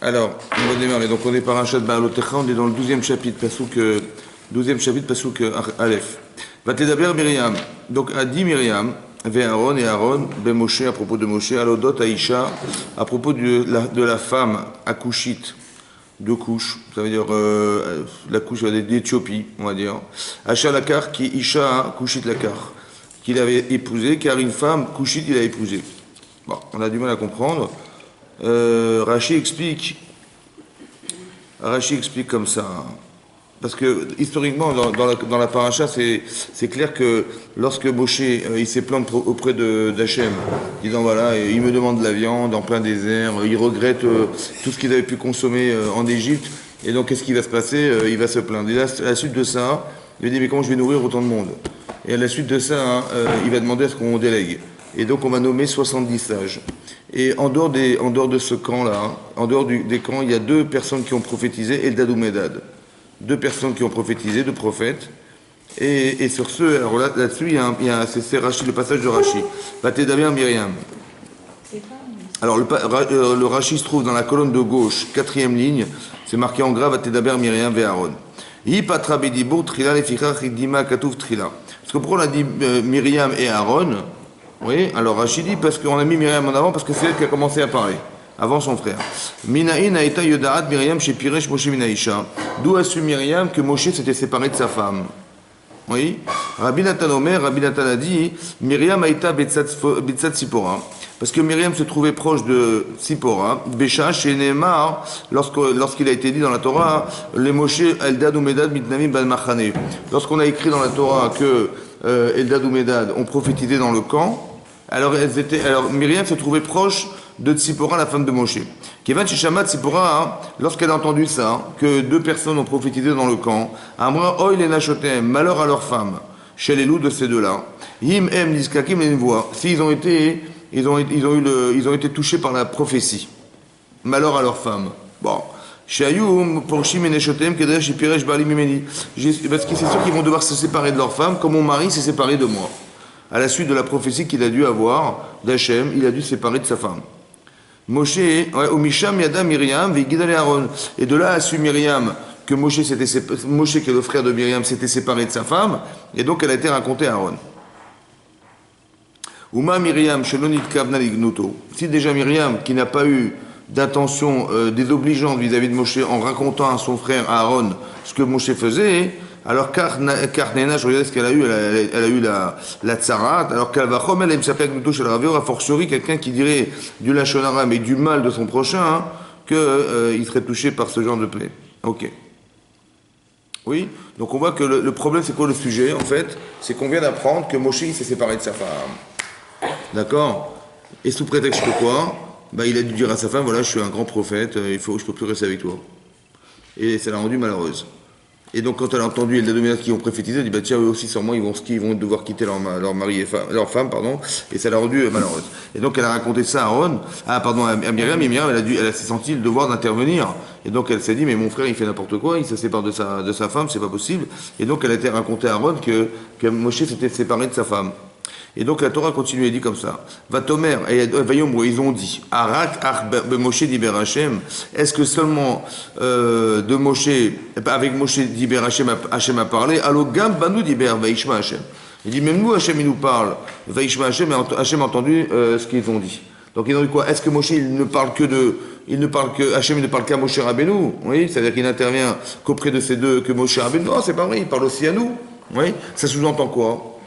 Alors, on va démarrer. Donc, on est par un chat Baalotecha, on est dans le 12e chapitre, Pasouk Aleph. Vatedaber Myriam. Donc, a dit Myriam, vers Aaron et Aaron, ben Moshe, à propos de Moshe, Alodot Aïcha, à propos de la femme Akushite, deux couches, ça veut dire la couche d'Éthiopie, on va dire. Asha Lakar, qui Isha Kushit Lakar, qu'il avait épousé, car une femme Kushite il a épousé. Bon, on a du mal à comprendre. Rashi explique comme ça, parce que historiquement dans la paracha c'est clair que lorsque Moshe il s'est plaint auprès d'Hachem, disant voilà il me demande de la viande en plein désert, il regrette tout ce qu'il avait pu consommer en Égypte, et donc qu'est-ce qui va se passer, il va se plaindre. Et là, à la suite de ça, il va dire mais comment je vais nourrir autant de monde, et à la suite de ça il va demander à ce qu'on délègue. Et donc on va nommer 70 sages. Et en dehors de ce camp-là, en dehors des camps, il y a deux personnes qui ont prophétisé, Eldad ou Medad. Deux personnes qui ont prophétisé, deux prophètes. Et sur ce, alors là-dessus, c'est Rashi, le passage de Rashi. Vatedaber Myriam. Alors le Rashi se trouve dans la colonne de gauche, 4e ligne, c'est marqué en gras, Vatedaber Myriam ve Aaron. Parce que pourquoi on a dit Myriam et Aaron? Oui, alors Rachid dit parce qu'on a mis Myriam en avant parce que c'est elle qui a commencé à parler, avant son frère. Minaïn a été Yodarat Myriam chez Piresh Moshe Minaïcha. D'où a su Myriam que Moshe s'était séparé de sa femme. Oui, Rabbi Nathan Omer, Rabbi Nathan a dit Myriam a été Betsat Sipora. Parce que Myriam se trouvait proche de Sipora, Bécha, chez Nehemar, lorsqu'il a été dit dans la Torah, les Moshe Eldad ou Medad Mitnamim Bal Machane. Lorsqu'on a écrit dans la Torah que Eldad ou Medad ont prophétisé dans le camp, alors Myriam se trouvait proche de Tsipora, la femme de Moshe. Kevan Shishama Tsipora, lorsqu'elle a entendu ça, que deux personnes ont prophétisé dans le camp, Amra Oil et Nachotem, malheur à leurs femmes, chez les loups de ces deux-là, Him Em Niskakim et Voix, s'ils ont été touchés par la prophétie, malheur à leurs femmes. Bon. Shayum Porshim et Neshotem Kedesh et Piresh Bali Mimeni. Parce que c'est sûr qu'ils vont devoir se séparer de leur femme, comme mon mari s'est séparé de moi. À la suite de la prophétie qu'il a dû avoir d'Hachem, il a dû se séparer de sa femme. Moshe, Omisham Yada Myriam, Vigidale Aaron. Et de là a su Myriam que Moshe, qui est le frère de Myriam, s'était séparé de sa femme, et donc elle a été racontée à Aaron. Uma Myriam, Shelonit Kavna Lignuto. Si déjà Myriam, qui n'a pas eu d'intention désobligeante vis-à-vis de Moshe en racontant à son frère Aaron ce que Moshe faisait, alors Karnena, je regarde ce qu'elle a eu, elle a eu la tsarat, alors qu'elle va remettre elle s'appelle Gnuto chez le Ravior, a fortiori quelqu'un qui dirait du lachonara mais du mal de son prochain, qu'il serait touché par ce genre de plaie. Ok. Oui, donc on voit que le problème c'est quoi le sujet en fait? C'est qu'on vient d'apprendre que Moshe s'est séparé de sa femme. D'accord? Et sous prétexte que quoi? Il a dû dire à sa femme, voilà, je suis un grand prophète, je peux plus rester avec toi. Et ça l'a rendue malheureuse. Et donc quand elle a entendu Eldad ou Medad qui ont prophétisé, elle dit tiens eux aussi sûrement ils vont devoir quitter leur mari leur femme, et ça l'a rendue malheureuse. Et donc elle a raconté ça à Myriam, et Myriam elle s'est sentie le devoir d'intervenir. Et donc elle s'est dit mais mon frère il fait n'importe quoi, il se sépare de sa femme, c'est pas possible. Et donc elle a été racontée à Aaron que Moshe s'était séparé de sa femme. Et donc la Torah continue et dit comme ça. Vatomer, ils ont dit, Arak Moshe diber Hashem, est-ce que seulement de Moshe, avec Moshe diber Hashem a parlé, allo gam banu diber Vaishma Hashem. Il dit même nous Hashem il nous parle, Vaishma Hashem, Hashem a entendu ce qu'ils ont dit. Donc ils ont dit quoi? Est-ce que Moshe Hashem il ne parle qu'à Moshe Rabbeinu? Oui, c'est-à-dire qu'il n'intervient qu'auprès de ces deux, que Moshe Rabbeinu. Non, c'est pas vrai, il parle aussi à nous. Oui, ça sous-entend quoi?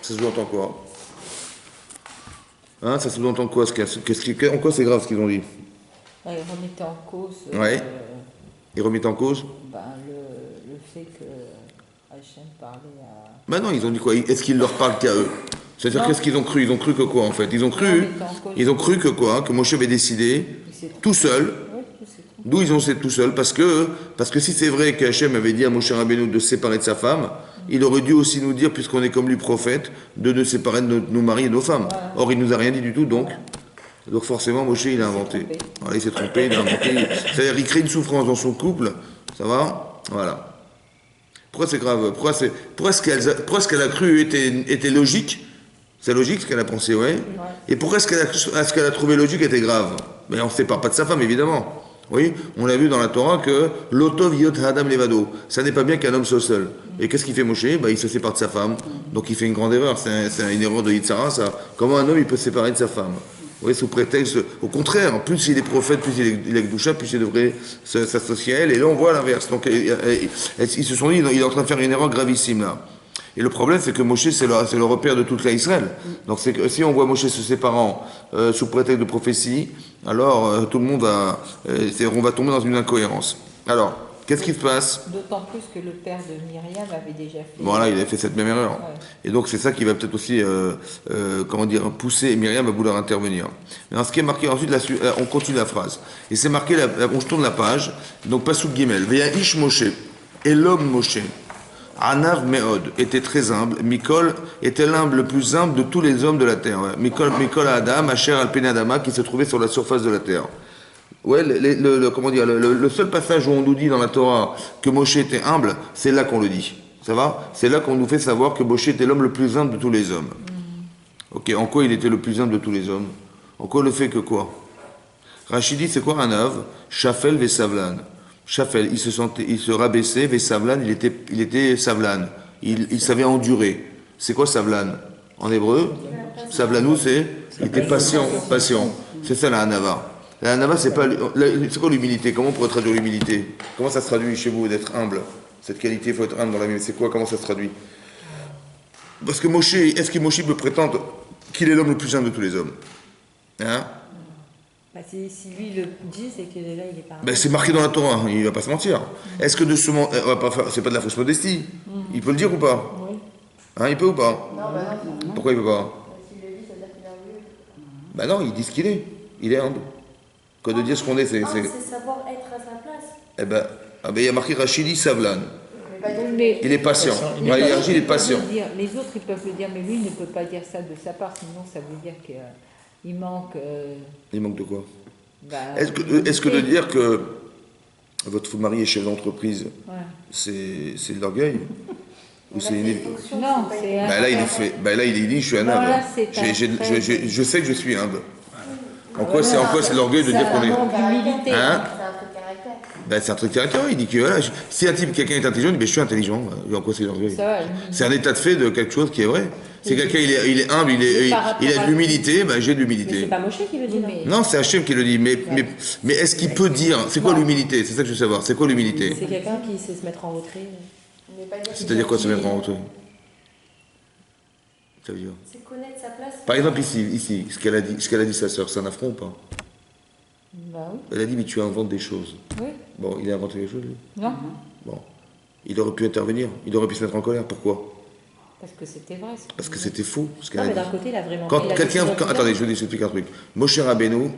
Hein, ça sous-entend quoi? En quoi c'est grave ce qu'ils ont dit? Ils remettaient en cause. Ils remettaient en cause le fait que Hachem parlait à. Non, ils ont dit quoi? Est-ce qu'ils leur parlent qu'à eux? C'est-à-dire qu'est-ce qu'ils ont cru? Ils ont cru que quoi en fait? Ils ont cru que quoi? Que Moshe avait décidé tout seul. D'où ils ont fait tout seul? Parce que si c'est vrai qu'Hachem avait dit à Moshe Rabbeinu de se séparer de sa femme, il aurait dû aussi nous dire, puisqu'on est comme lui prophète, de nous séparer de nos maris et nos femmes. Or, il nous a rien dit du tout, donc forcément, Moshe, il a inventé. Voilà, il s'est trompé, il a inventé. C'est-à-dire, il crée une souffrance dans son couple, ça va? Voilà. Pourquoi c'est grave? Pourquoi ce qu'elle a cru était logique? C'est logique ce qu'elle a pensé, ouais. Et pourquoi ce qu'elle a trouvé logique était grave? Mais on ne sépare pas de sa femme, évidemment. Oui, on a vu dans la Torah que l'otov yot hadam levado, ça n'est pas bien qu'un homme soit seul. Et qu'est-ce qu'il fait Moshe? Il se sépare de sa femme, donc il fait une grande erreur, c'est une erreur de Yitzhara ça. Comment un homme il peut se séparer de sa femme? Oui, sous prétexte, au contraire, plus il est prophète, plus il est Gdoucha, plus il devrait s'associer à elle, et là on voit l'inverse. Donc ils se sont dit, il est en train de faire une erreur gravissime là. Et le problème, c'est que Moshe, c'est le repère de toute l'Israël. Donc c'est que si on voit Moshe se séparant sous prétexte de prophétie, alors tout le monde on va tomber dans une incohérence. Alors, qu'est-ce qui se passe? D'autant plus que le père de Myriam avait déjà fait. Voilà, il a fait cette même erreur. Ouais. Et donc c'est ça qui va peut-être aussi, pousser Myriam à vouloir intervenir. Mais ce qui est marqué ensuite, on continue la phrase. Et c'est marqué, on tourne la page, donc Pasuk Gimel. Veya ish Moshe, et l'homme Moshe. Anav Meod était très humble. Mikol était l'humble, le plus humble de tous les hommes de la terre. Ouais. Mikol Adam, Asher Alpene Adama, qui se trouvait sur la surface de la terre. Ouais, le seul passage où on nous dit dans la Torah que Moshe était humble, c'est là qu'on le dit. Ça va? C'est là qu'on nous fait savoir que Moshe était l'homme le plus humble de tous les hommes. Ok, en quoi il était le plus humble de tous les hommes? En quoi le fait que quoi? Rachidi, c'est quoi Anav? Shafel Vesavlan. Shafel, il se rabaissait, Vesavlan, il était Savlan. Il savait endurer. C'est quoi Savlan? En hébreu? Savlanou, il était patient. C'est ça la Hanava. La Hanava, c'est quoi l'humilité? Comment on pourrait traduire l'humilité? Comment ça se traduit chez vous d'être humble? Cette qualité, il faut être humble dans la vie. C'est quoi? Comment ça se traduit? Parce que Moshe, est-ce que Moshe peut prétendre qu'il est l'homme le plus humble de tous les hommes? Hein? Bah, si lui le dit, c'est que là, il est pas. Ben, c'est marqué dans la Torah, il ne va pas se mentir. Est-ce que de ce moment, c'est pas de la fausse modestie? Il peut le dire ou pas? Oui. Hein, il peut ou pas? Non. Pourquoi il peut pas? S'il le dit, ça veut dire qu'il est orgueilleux. Ben non, il dit ce qu'il est. Il est humble. Que de dire ce qu'on est, c'est. C'est savoir être à sa place. Eh ben, il y a marqué Rachidi Savlan. Mais Il est patient. Il est patient. Les autres, ils peuvent le dire, mais lui, il ne peut pas dire ça de sa part, sinon ça veut dire qu'il manque. Il manque de quoi? Bah, Est-ce que de dire que votre mari est chef d'entreprise, ouais. c'est de l'orgueil? Ou c'est une... Non, c'est. Là, il dit je suis un humble. Je sais que je suis humble. En quoi c'est l'orgueil de dire qu'on est. Hein? C'est un trait de caractère. Il dit que voilà, si quelqu'un est intelligent, il dit je suis intelligent. En quoi c'est l'orgueil? C'est un état de fait de quelque chose qui est vrai. Si quelqu'un il est humble, il a de l'humilité, j'ai de l'humilité. Mais c'est pas Moshe qui le dit, non, c'est Hachem qui le dit. Mais est-ce qu'il peut dire, c'est quoi l'humilité? C'est ça que je veux savoir. C'est quoi l'humilité? C'est quelqu'un qui sait se mettre en retrait. C'est-à-dire quoi se mettre en retrait? Ça veut dire. C'est connaître sa place. Par exemple ici, ce qu'elle a dit sa sœur, c'est un affront ou pas? Bah oui. Elle a dit mais tu inventes des choses. Oui. Bon, il a inventé quelque chose lui? Non. Bon, il aurait pu intervenir, il aurait pu se mettre en colère. Pourquoi? Parce que c'était vrai. Parce que c'était faux. Ce qu'elle Non, a mais dit. d'un côté, il a vraiment. Attendez, je vous explique un truc. Moshe Rabbeinu,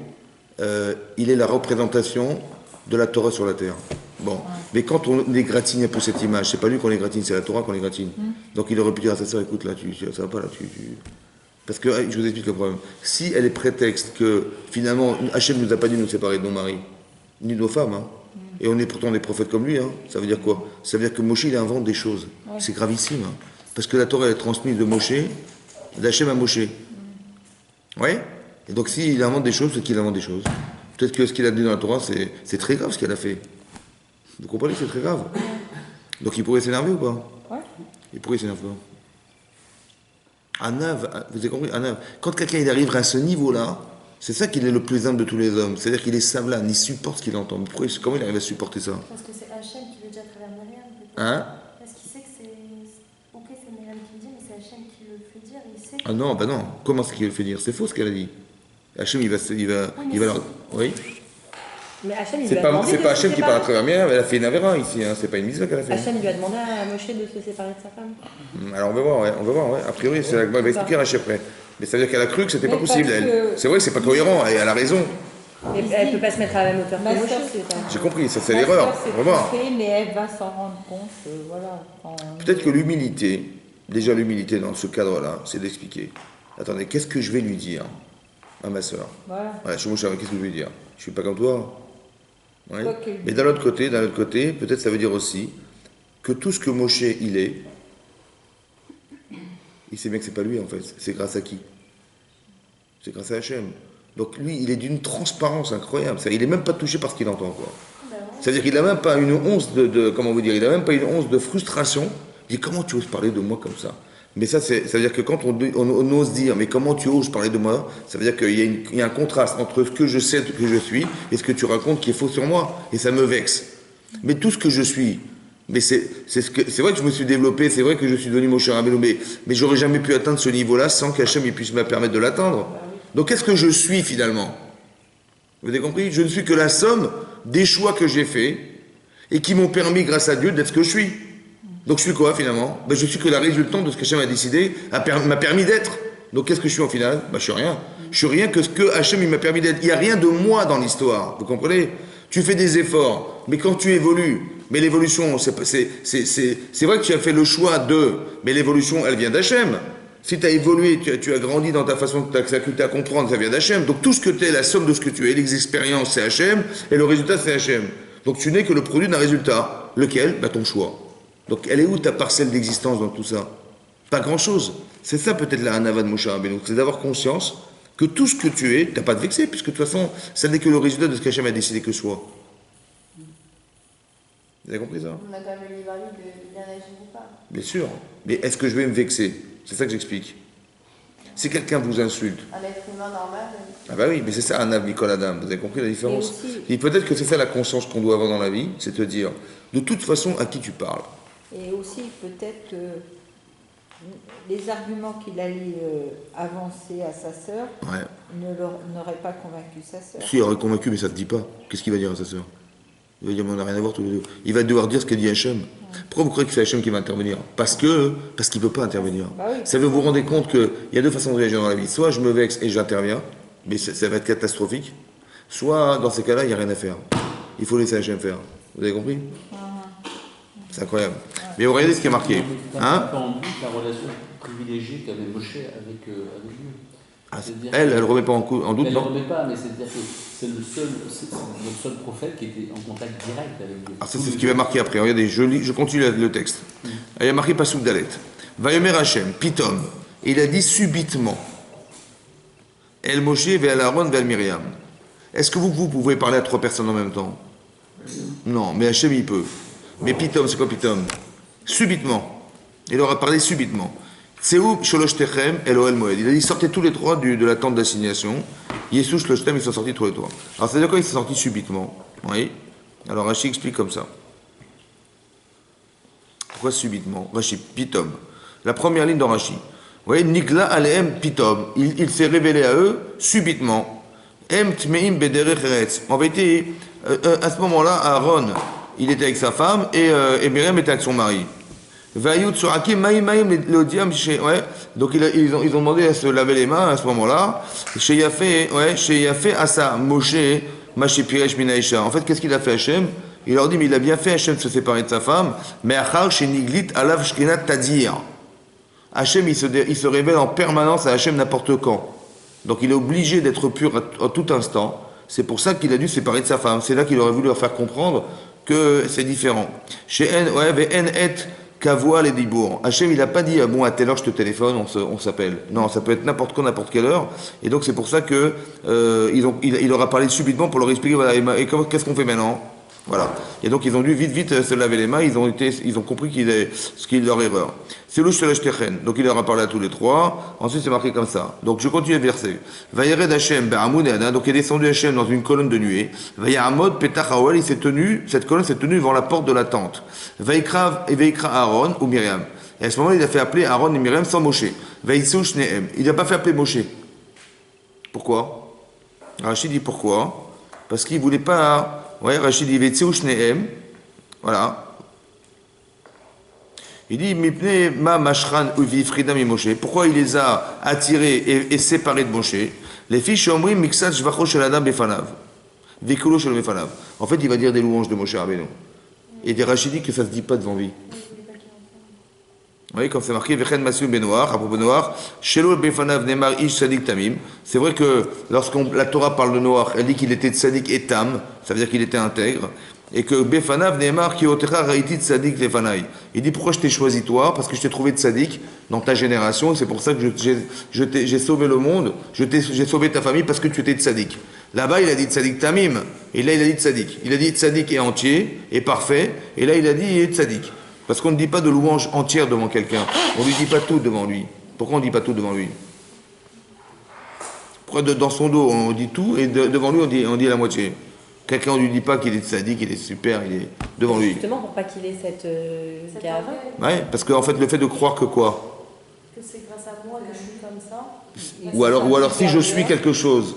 il est la représentation de la Torah sur la terre. Bon, mais quand on égratigne un peu cette image, c'est pas lui qu'on égratigne, c'est la Torah qu'on égratigne. Donc il aurait pu dire à sa sœur, écoute là, ça va pas là, Parce que, je vous explique le problème. Si elle est prétexte que, finalement, Hachem ne nous a pas dit de nous séparer de nos maris, ni de nos femmes, hein, et on est pourtant des prophètes comme lui, hein, ça veut dire quoi? Ça veut dire que Moshe, il invente des choses. Ouais. C'est gravissime. Hein, parce que la Torah, elle est transmise de Moshe, d'Hachem à Moshe. Oui. Et donc, s'il invente des choses, c'est qu'il invente des choses. Peut-être que ce qu'il a dit dans la Torah, c'est très grave ce qu'elle a fait. Vous comprenez que c'est très grave? Donc, il pourrait s'énerver ou pas? Ouais. Il pourrait s'énerver. Anav, vous avez compris? Anav. Quand quelqu'un il arrive à ce niveau-là, c'est ça qu'il est le plus humble de tous les hommes. C'est-à-dire qu'il est savlan, il supporte ce qu'il entend. Comment il arrive à supporter ça? Parce que c'est Hachem qui le dit à travers Myriam. Hein? Parce qu'il sait que c'est. Ok, c'est Myriam qui le dit, mais c'est Hachem qui le fait dire. Il sait que... Ah non, non. Comment est-ce qu'il le fait dire? C'est faux ce qu'elle a dit. Hachem, il va leur... Oui. Mais Hachem, c'est pas Hachem qui parle à travers Myriam, elle a fait une avéra ici, hein. C'est pas une mitzvah qu'elle a fait. Hachem lui a demandé à Moshe de se séparer de sa femme. Alors on va voir, ouais. A priori, elle va expliquer Rachel après. Mais ça veut dire qu'elle a cru que c'était pas possible. C'est vrai, c'est pas cohérent, elle a raison. Mais elle peut pas se mettre à la même hauteur que Moshe. J'ai compris, ça c'est l'erreur. On va voir. Mais elle va s'en rendre compte, voilà. Peut-être que l'humilité, déjà l'humilité dans ce cadre-là, c'est d'expliquer. Attendez, qu'est-ce que je vais lui dire à ma soeur? Voilà, je suis Moshe, qu'est-ce que je vais lui dire? Je suis pas comme toi. Ouais. Mais d'un autre côté, peut-être ça veut dire aussi que tout ce que Moshe il est, il sait bien que c'est pas lui en fait. C'est grâce à qui? C'est grâce à Hachem. Donc lui, il est d'une transparence incroyable. Il n'est même pas touché par ce qu'il entend, quoi. Bah ouais. C'est-à-dire qu'il n'a même pas une once comment vous dire, il n'a même pas une once de frustration. Il dit, comment tu oses parler de moi comme ça? Mais ça veut dire que quand on ose dire, mais comment tu oses parler de moi, ça veut dire qu'il y a un contraste entre ce que je sais, ce que je suis, et ce que tu racontes qui est faux sur moi. Et ça me vexe. Mais tout ce que je suis, mais c'est vrai que je me suis développé, c'est vrai que je suis devenu Moshe Rabbeinu, mais j'aurais jamais pu atteindre ce niveau-là sans qu'Hachem puisse me permettre de l'atteindre. Donc qu'est-ce que je suis finalement? Vous avez compris? Je ne suis que la somme des choix que j'ai faits et qui m'ont permis, grâce à Dieu, d'être ce que je suis. Donc je suis quoi finalement? Ben, je suis que la résultante de ce qu'Hachem a décidé, m'a permis d'être. Donc qu'est-ce que je suis en final? Ben, je suis rien. Je suis rien que ce que Hachem m'a permis d'être. Il n'y a rien de moi dans l'histoire. Vous comprenez? Tu fais des efforts, mais quand tu évolues, mais l'évolution, c'est vrai que tu as fait le choix mais l'évolution, elle vient d'Hachem. Si tu as évolué, tu as grandi dans ta façon que tu as comprendre, ça vient d'Hachem. Donc tout ce que tu es, la somme de ce que tu es, les expériences, c'est Hachem, et le résultat, c'est Hachem. Donc tu n'es que le produit d'un résultat. Lequel? Ben, ton choix. Donc elle est où ta parcelle d'existence dans tout ça? Pas grand-chose. C'est ça peut-être la hanava de Moshe Rabbeinu, c'est d'avoir conscience que tout ce que tu es, tu n'as pas de vexer, puisque de toute façon, ça n'est que le résultat de ce qu'Hachem a décidé que soit. Vous avez compris ça? On a quand même le libre arbitre de bien agir ou pas. Bien sûr. Mais est-ce que je vais me vexer? C'est ça que j'explique. Si quelqu'un vous insulte, Un être humain normal. ah bah oui, mais c'est ça un âme Nicole Adam. Vous avez compris la différence? Et aussi- Et peut-être que c'est ça la conscience qu'on doit avoir dans la vie, c'est de dire, de toute façon, à qui tu parles. Et aussi, peut-être que les arguments qu'il allait avancer à sa sœur Ouais. n'auraient pas convaincu sa sœur. Si, il aurait convaincu, mais ça ne te dit pas. Qu'est-ce qu'il va dire à sa sœur? Il va dire, mais on n'a rien à voir tous les deux. Il va devoir dire ce qu'a dit Hachem. Pourquoi vous croyez que c'est Hachem qui va intervenir? Parce qu'il ne peut pas intervenir. Bah oui. Ça veut vous rendre compte qu'il y a deux façons de réagir dans la vie. Soit je me vexe et j'interviens, mais ça va être catastrophique. Soit, dans ces cas-là, il n'y a rien à faire. Il faut laisser Hachem faire. Vous avez compris? C'est incroyable. Mais regardez ce qui est marqué. Hein? Un peu en doute la relation privilégiée qu'avait Moshe avec Dieu. Ah, C'est-à-dire elle que- ne remet pas en doute, Elle ne non? remet pas, mais c'est-à-dire que c'est le seul prophète qui était en contact direct avec Dieu. Ah, ça, c'est ce qui va marquer après. Regardez, je continue le texte. Il y a marqué Pasuk Dalet. Vayomer Hachem, Pitom. Il a dit subitement. El Moshe, Ve'el Aaron, Ve'el Myriam. Est-ce que vous pouvez parler à trois personnes en même temps? Non, mais Hachem, il peut. Mais Pitom, c'est quoi Pitom? Subitement. Il aura parlé subitement. Tseu Sholosh Techem, Elohel Moed. Il a dit sortez tous les trois de la tente d'assignation. Yesou Sholosh Techem, ils sont sortis tous les trois. Alors, c'est-à-dire quoi ils sont sortis subitement? Oui. Alors, Rashi explique comme ça. Pourquoi subitement? Rashi, Pitom. La première ligne dans Rashi. Vous voyez, Nigla Aleem Pitom. Il s'est révélé à eux subitement. Em Tmeim Bederech Eretz. En vérité, à ce moment-là, Aaron, il était avec sa femme et Myriam était avec son mari. Ouais. Donc ils ont demandé à se laver les mains à ce moment-là. Chez Yafé Asa Moshe Maché Piresh Minaïcha. En fait, qu'est-ce qu'il a fait Hachem? Il leur dit, mais il a bien fait Hachem de se séparer de sa femme. Mais Achar chez Niglit Alav Shkenat Tadir. Hachem, il se révèle en permanence à Hachem n'importe quand. Donc il est obligé d'être pur à tout instant. C'est pour ça qu'il a dû se séparer de sa femme. C'est là qu'il aurait voulu leur faire comprendre que c'est différent. Chez En Et Kavoa les Dibour. Hachem, il n'a pas dit, bon, à telle heure je te téléphone, on s'appelle. Non, ça peut être n'importe quand, n'importe quelle heure. Et donc c'est pour ça que il leur a parlé subitement pour leur expliquer, voilà, et qu'est-ce qu'on fait maintenant? Voilà. Et donc ils ont dû vite se laver les mains, ils ont compris ce qui est leur erreur. C'est louche shel Shtechen. Donc il leur a parlé à tous les trois. Ensuite c'est marqué comme ça. Donc je continue le verset. Vayered Hachem be'amud Ada. Donc il est descendu Hachem dans une colonne de nuée. Vayahamod petach haoel. Cette colonne s'est tenue devant la porte de la tente. Vaikra Aaron ou Myriam. Et à ce moment-là il a fait appeler Aaron et Myriam sans Moshe. Vaïtsou shnehem. Il n'a pas fait appeler Moshe. Pourquoi? Rachid dit pourquoi? Parce qu'il voulait pas. Ouais, Rachid dit Vaïtsou shnehem. Voilà. Il dit Mipne ma mashran uvi frida mi Moshe. Pourquoi il les a attirés et séparés de Moshe? Les filles shomrim miksat shvacho shel adam befanav. Vekulo shel befanav. En fait, il va dire des louanges de Moshe Rabbeinu. Et des Rachidi que ça se dit pas devant lui. Vous voyez, comme c'est marqué Vechen Masu Benoach, à propos de Noach, Shelo befanav nemar ish sadik tamim. C'est vrai que lorsque la Torah parle de Noach, elle dit qu'il était tzadik et tam, ça veut dire qu'il était intègre. Et que Befanav Neymar qui otera raïti tzadik lefanai. Il dit pourquoi je t'ai choisi toi? Parce que je t'ai trouvé tzadik dans ta génération, et c'est pour ça que j'ai sauvé le monde, j'ai sauvé ta famille parce que tu étais tzadik. Là-bas, il a dit tzadik tamim, et là, il a dit tzadik. Il a dit tzadik est entier, est parfait, et là, il a dit il est tzadik. Parce qu'on ne dit pas de louange entière devant quelqu'un, on ne lui dit pas tout devant lui. Pourquoi on ne dit pas tout devant lui? Pourquoi dans son dos, on dit tout, et devant lui, on dit la moitié? Quelqu'un, on ne lui dit pas qu'il est sadique, qu'il est super, il est devant lui. Justement, pour pas qu'il ait cette gave. Ouais, parce qu'en fait, le fait de croire que quoi? Que c'est grâce à moi que je suis comme ça. Ou alors si je suis quelque chose,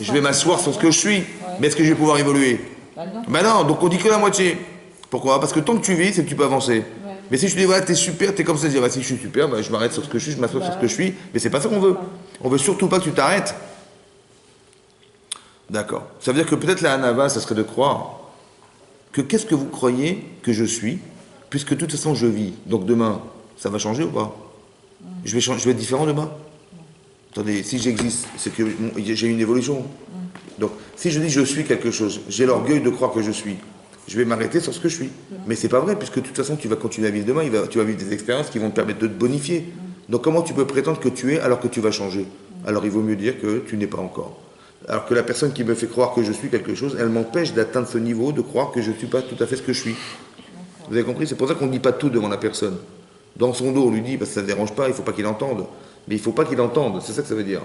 je vais m'asseoir sur ce que je suis, mais est-ce que je vais pouvoir évoluer? Ben non, donc on dit que la moitié. Pourquoi? Parce que tant que tu vis, c'est que tu peux avancer. Mais si je te dis, voilà, t'es super, t'es comme ça, je dis, bah, si je suis super, bah, je m'arrête sur ce que je suis, je m'assois sur ce que je suis, mais c'est pas ça qu'on veut. On veut surtout pas que tu t'arrêtes. D'accord. Ça veut dire que peut-être la hanava, ça serait de croire que qu'est-ce que vous croyez que je suis, puisque de toute façon je vis. Donc demain, ça va changer ou pas? Je vais être différent demain? Attendez, si j'existe, c'est que j'ai une évolution. Donc si je dis je suis quelque chose, j'ai l'orgueil de croire que je suis, je vais m'arrêter sur ce que je suis. Mais c'est pas vrai, puisque de toute façon tu vas continuer à vivre demain, tu vas vivre des expériences qui vont te permettre de te bonifier. Donc comment tu peux prétendre que tu es alors que tu vas changer? Alors il vaut mieux dire que tu n'es pas encore. Alors que la personne qui me fait croire que je suis quelque chose, elle m'empêche d'atteindre ce niveau, de croire que je ne suis pas tout à fait ce que je suis. Vous avez compris? C'est pour ça qu'on ne dit pas tout devant la personne. Dans son dos, on lui dit, parce que ça ne dérange pas, il ne faut pas qu'il entende. Mais il ne faut pas qu'il entende, c'est ça que ça veut dire.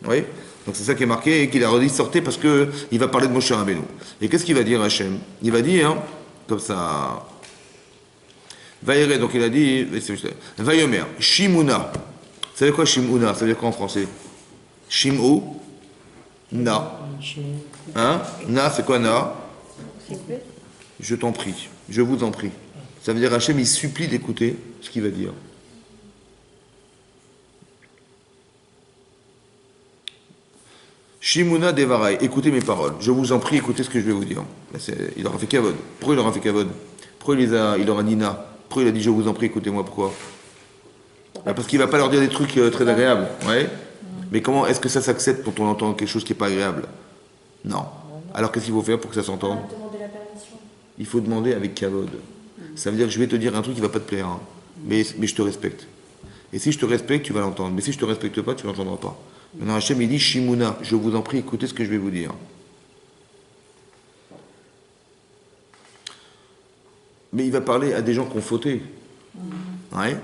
Oui? Donc c'est ça qui est marqué, et qu'il a redit sortez parce qu'il va parler de Moshe Rabbeinu. Et qu'est-ce qu'il va dire Hachem? Il va dire, comme ça... Vaïre, donc il a dit, Vaïomer, Shimuna. Vous savez quoi Shimuna? Ça veut dire quoi en français? Shim'u? Na. Hein? Na, c'est quoi na? Je t'en prie. Je vous en prie. Ça veut dire Hachem, il supplie d'écouter ce qu'il va dire. Shimuna Devarai, écoutez mes paroles. Je vous en prie, écoutez ce que je vais vous dire. Il aura fait kavod. Pourquoi il aura fait kavod? Pourquoi il aura dit na? Pourquoi il a dit je vous en prie, écoutez-moi? Pourquoi? Parce qu'il ne va pas leur dire des trucs très agréables. Ouais? Mais comment est-ce que ça s'accepte quand on entend quelque chose qui n'est pas agréable? Non. Alors qu'est-ce qu'il faut faire pour que ça s'entende? Demander la permission. Il faut demander avec kavod. Ça veut dire que je vais te dire un truc qui ne va pas te plaire. Hein. Mais je te respecte. Et si je te respecte, tu vas l'entendre. Mais si je ne te respecte pas, tu ne l'entendras pas. Maintenant, Hachem, il dit Shimuna, je vous en prie, écoutez ce que je vais vous dire. Mais il va parler à des gens qui ont fauté. Ouais.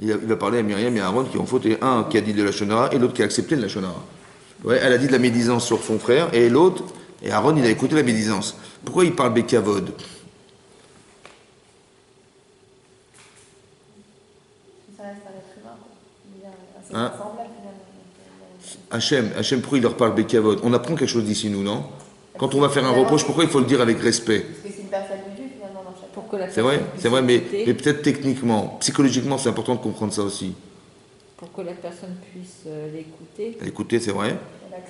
Il va parler à Myriam et à Aaron qui ont fauté. Un qui a dit de la Shonara et l'autre qui a accepté de la Shonara. Ouais, elle a dit de la médisance sur son frère et l'autre, et Aaron, il a écouté la médisance. Pourquoi il parle Bekavod? Ça reste à l'être humain, quoi. C'est Hein? semblable finalement. Hachem, pourquoi il leur parle Bekavod? On apprend quelque chose d'ici, nous, non? Quand on va faire un reproche, pourquoi il faut le dire avec respect? Parce que c'est une personne de Dieu finalement dans chaque. Pour que la C'est vrai, personne puisse c'est vrai, mais écouter, peut-être techniquement, psychologiquement, c'est important de comprendre ça aussi. pour que la personne puisse l'écouter. Écoutez, c'est vrai.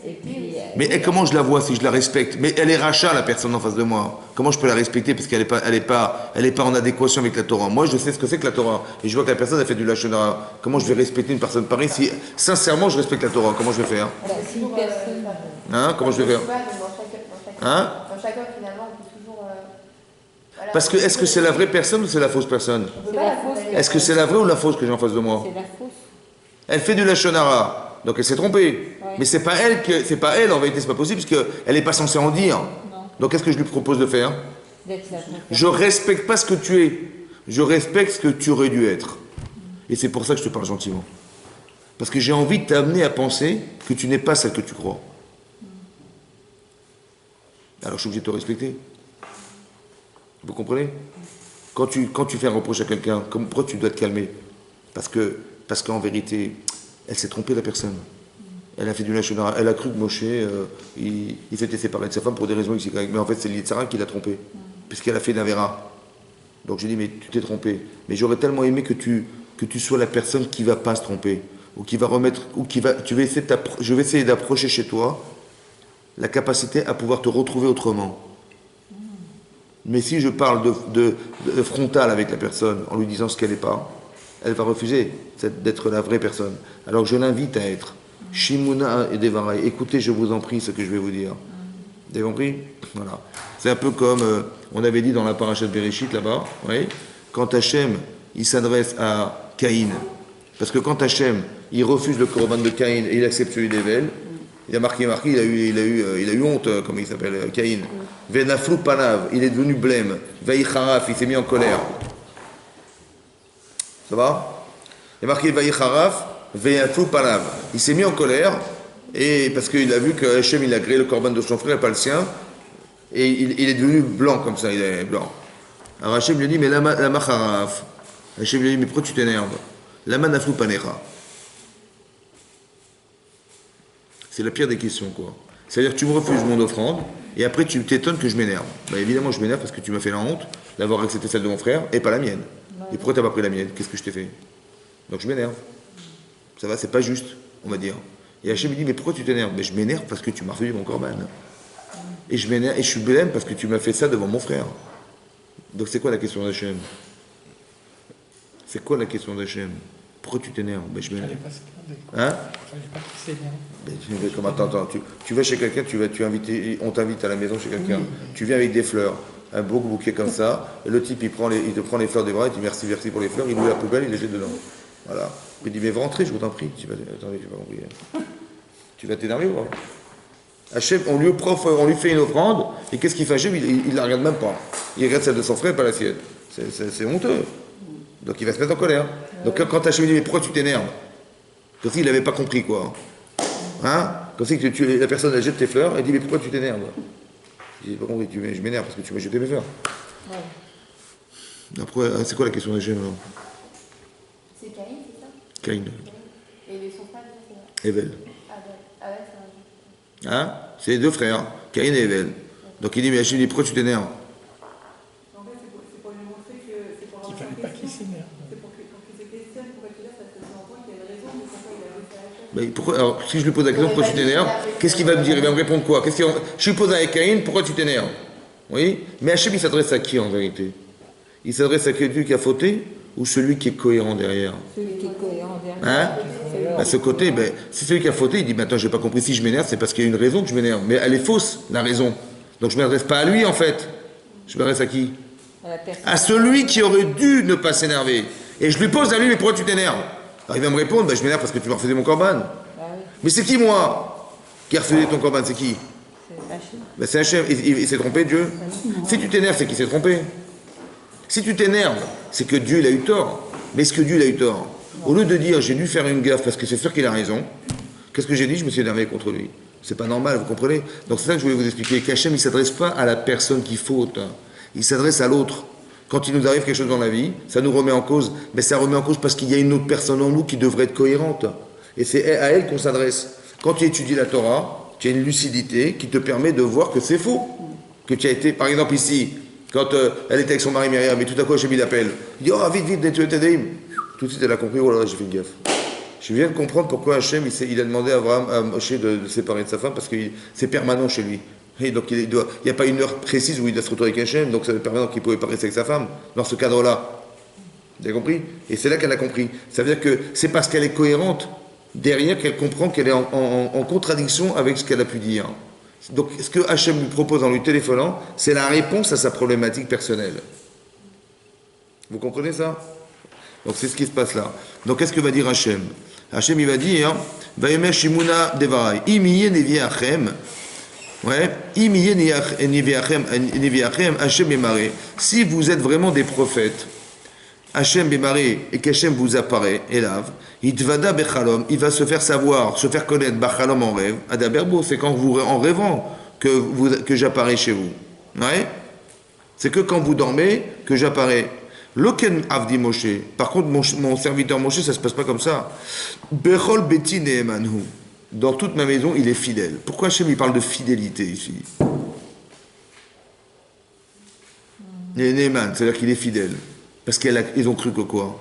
Et puis, Mais comment je la vois si je la respecte? Mais elle est rachat, la personne en face de moi. Comment je peux la respecter parce qu'elle n'est pas en adéquation avec la Torah? Moi, je sais ce que c'est que la Torah. Et je vois que la personne a fait du lachon hara. Comment je vais respecter une personne pareille si, sincèrement, je respecte la Torah? Comment je vais faire? voilà, si une personne... Hein? Comment je vais faire? Hein? Dans chacun, finalement, on peut toujours. Voilà. Parce que, est-ce que c'est la vraie personne ou c'est la fausse personne? C'est la fausse. Est-ce que c'est la vraie ou la fausse que j'ai en face de moi? C'est la fausse. Elle fait du lachon hara. Donc elle s'est trompée. Ouais. Mais c'est pas elle en vérité, c'est pas possible, parce qu'elle n'est pas censée en dire. Non. Donc qu'est-ce que je lui propose de faire? D'être la vraie Je respecte pas ce que tu es. Je respecte ce que tu aurais dû être. Et c'est pour ça que je te parle gentiment. Parce que j'ai envie de t'amener à penser que tu n'es pas celle que tu crois. Alors je suis obligé de te respecter. Vous comprenez? Quand tu fais un reproche à quelqu'un, pourquoi tu dois te calmer? Parce qu'en vérité, elle s'est trompée, la personne. Elle a fait du lachon hara. Elle a cru que Moshe, il s'était séparé de sa femme pour des raisons XY. Mais en fait, c'est l'Yitzhara qui l'a trompé. Puisqu'elle a fait d'Avera. Donc je dis, mais tu t'es trompé. Mais j'aurais tellement aimé que tu sois la personne qui ne va pas se tromper. Ou qui va remettre. Ou qui va. Je vais essayer d'approcher chez toi la capacité à pouvoir te retrouver autrement. Mais si je parle de frontal avec la personne, en lui disant ce qu'elle n'est pas, elle va refuser d'être la vraie personne. Alors je l'invite à être Shimuna et Devarai. Écoutez, je vous en prie, ce que je vais vous dire. Vous avez compris? Voilà. C'est un peu comme on avait dit dans la paracha de Bereshit là-bas, oui, quand Hachem il s'adresse à Caïn, parce que quand Hachem il refuse le korban de Caïn et il accepte celui d'Evel, il a marqué, il a eu honte, comme il s'appelle, Caïn. Venaflou panav, il est devenu blême. Vaïcharaf, il s'est mis en colère. Ça va? Il a marqué Vaïcharaf, Venaflou panav. Il s'est mis en colère, et parce qu'il a vu que Hachem il a créé le korban de son frère et pas le sien, et il est devenu blanc comme ça, il est blanc. Alors Hachem lui dit, mais lama charaf. Hachem lui dit, mais pourquoi tu t'énerves? Lama naflou panecha. C'est la pire des questions, quoi. C'est-à-dire que tu me refuses mon offrande, et après tu t'étonnes que je m'énerve. Bah évidemment, je m'énerve parce que tu m'as fait la honte d'avoir accepté celle de mon frère, et pas la mienne. Et pourquoi t'as pas pris la mienne? Qu'est-ce que je t'ai fait? Donc je m'énerve. Ça va, c'est pas juste, on va dire. Et Hachem me dit, mais pourquoi tu t'énerves? Ben je m'énerve parce que tu m'as refusé mon korban. Et je m'énerve, et je suis blême parce que tu m'as fait ça devant mon frère. Donc c'est quoi la question d'Hachem? C'est quoi la question d'Hachem? Pourquoi tu t'énerves? Ben je m'énerve. Hein? Comme attends, tu vas chez quelqu'un, on t'invite à la maison chez quelqu'un, tu viens avec des fleurs, un beau bouquet comme ça, et le type il te prend les fleurs des bras, il dit merci pour les fleurs, il ouvre la poubelle, il les jette dedans. Voilà. Il dit mais va rentrer, je vous en prie. Attendez, je vais pas compris. Tu vas t'énerver ou pas? Hachem, on lui fait une offrande, et qu'est-ce qu'il fait Hachem? Il la regarde même pas. Il regarde celle de son frère, pas la sienne. C'est honteux. Donc il va se mettre en colère. Donc quand Hachem dit mais pourquoi tu t'énerves? Comme s'il n'avait pas compris quoi. Hein? Comme si la personne elle jette tes fleurs, elle dit mais pourquoi tu t'énerves? J'ai pas compris, je m'énerve parce que tu m'as jeté mes fleurs. Ouais. Après, c'est quoi la question d'Hachem alors? C'est Caïn, c'est ça? Caïn. Et son frère, c'est Evel. Ah ouais, c'est un... Hein? C'est les deux frères, Caïn et Evel. Donc il dit mais Hachem dit pourquoi tu t'énerves? En fait, c'est pour lui montrer que c'est pour avoir une question. C'est pour qu'il se questionne, pourquoi tu l'as, ça fait longtemps qu'il y a une raison, mais pourquoi il a fait ça à Hachem. Alors, si je lui pose la question pourquoi tu t'énerves, qu'est-ce qu'il va me dire? Il va me répondre quoi? Je lui pose avec Caïn, pourquoi tu t'énerves? Oui? Mais Hachem il s'adresse à qui en vérité? Il s'adresse à celui qui a fauté ou celui qui est cohérent derrière? Celui qui est cohérent derrière. Hein? À ce côté, c'est celui qui a fauté, il dit, mais attends, j'ai pas compris, si je m'énerve, c'est parce qu'il y a une raison que je m'énerve. Mais elle est fausse, la raison. Donc je ne m'adresse pas à lui, en fait. Je m'adresse à qui? À celui qui aurait dû ne pas s'énerver. Et je lui pose à lui, mais pourquoi tu t'énerves? Alors il va me répondre, je m'énerve parce que tu m'as refusé mon korban. Mais c'est qui, moi, qui a refusé ton korban? C'est qui? C'est Hachem. Il s'est trompé, Dieu? Si tu t'énerves, c'est qu'il s'est trompé. Si tu t'énerves, c'est que Dieu il a eu tort. Mais est-ce que Dieu il a eu tort? Au lieu de dire j'ai dû faire une gaffe parce que c'est sûr qu'il a raison, qu'est-ce que j'ai dit? Je me suis énervé contre lui. C'est pas normal, vous comprenez? Donc c'est ça que je voulais vous expliquer. Qu'Hachem il ne s'adresse pas à la personne qui faute, il s'adresse à l'autre. Quand il nous arrive quelque chose dans la vie, ça nous remet en cause. Mais ça remet en cause parce qu'il y a une autre personne en nous qui devrait être cohérente. Et c'est à elle qu'on s'adresse. Quand tu étudies la Torah, tu as une lucidité qui te permet de voir que c'est faux. Que tu as été, par exemple ici, quand elle était avec son mari Myriam, et tout à coup Hachem il l'appelle. Il dit, oh vite, Netsuetadeim. Tout de suite elle a compris, oh là là, j'ai fait une gaffe. Je viens de comprendre pourquoi Hachem il a demandé à Moshe de séparer de sa femme, parce que c'est permanent chez lui. Et donc il n'y a pas une heure précise où il doit se retrouver avec Hachem, donc ça veut permettre qu'il ne pouvait pas rester avec sa femme, dans ce cadre-là. Vous avez compris? Et c'est là qu'elle a compris. Ça veut dire que c'est parce qu'elle est cohérente, derrière, qu'elle comprend qu'elle est en contradiction avec ce qu'elle a pu dire. Donc ce que Hachem lui propose en lui téléphonant, c'est la réponse à sa problématique personnelle. Vous comprenez ça? Donc c'est ce qui se passe là. Donc qu'est-ce que va dire Hachem? Hachem il va dire, Vayemer Shimuna Devarai, Imiye Neviachem, ouais, Imiye Neviachem, Hachem Emaré. Si vous êtes vraiment des prophètes, Hachem Emaré, et qu'Hachem vous apparaît, Elav, Itvada Bechalom, il va se faire savoir, se faire connaître, Bachalom en rêve, Adaberbo, c'est quand vous, en rêvant, que j'apparais chez vous. Ouais? C'est que quand vous dormez, que j'apparais. Loken Avdi Moshe. Par contre, mon serviteur Moshe, ça ne se passe pas comme ça. Bechol Beti Neemanhu. Dans toute ma maison, il est fidèle. Pourquoi Hachem il parle de fidélité ici? Il est Neeman, c'est-à-dire qu'il est fidèle. Parce qu'ils ont cru que quoi?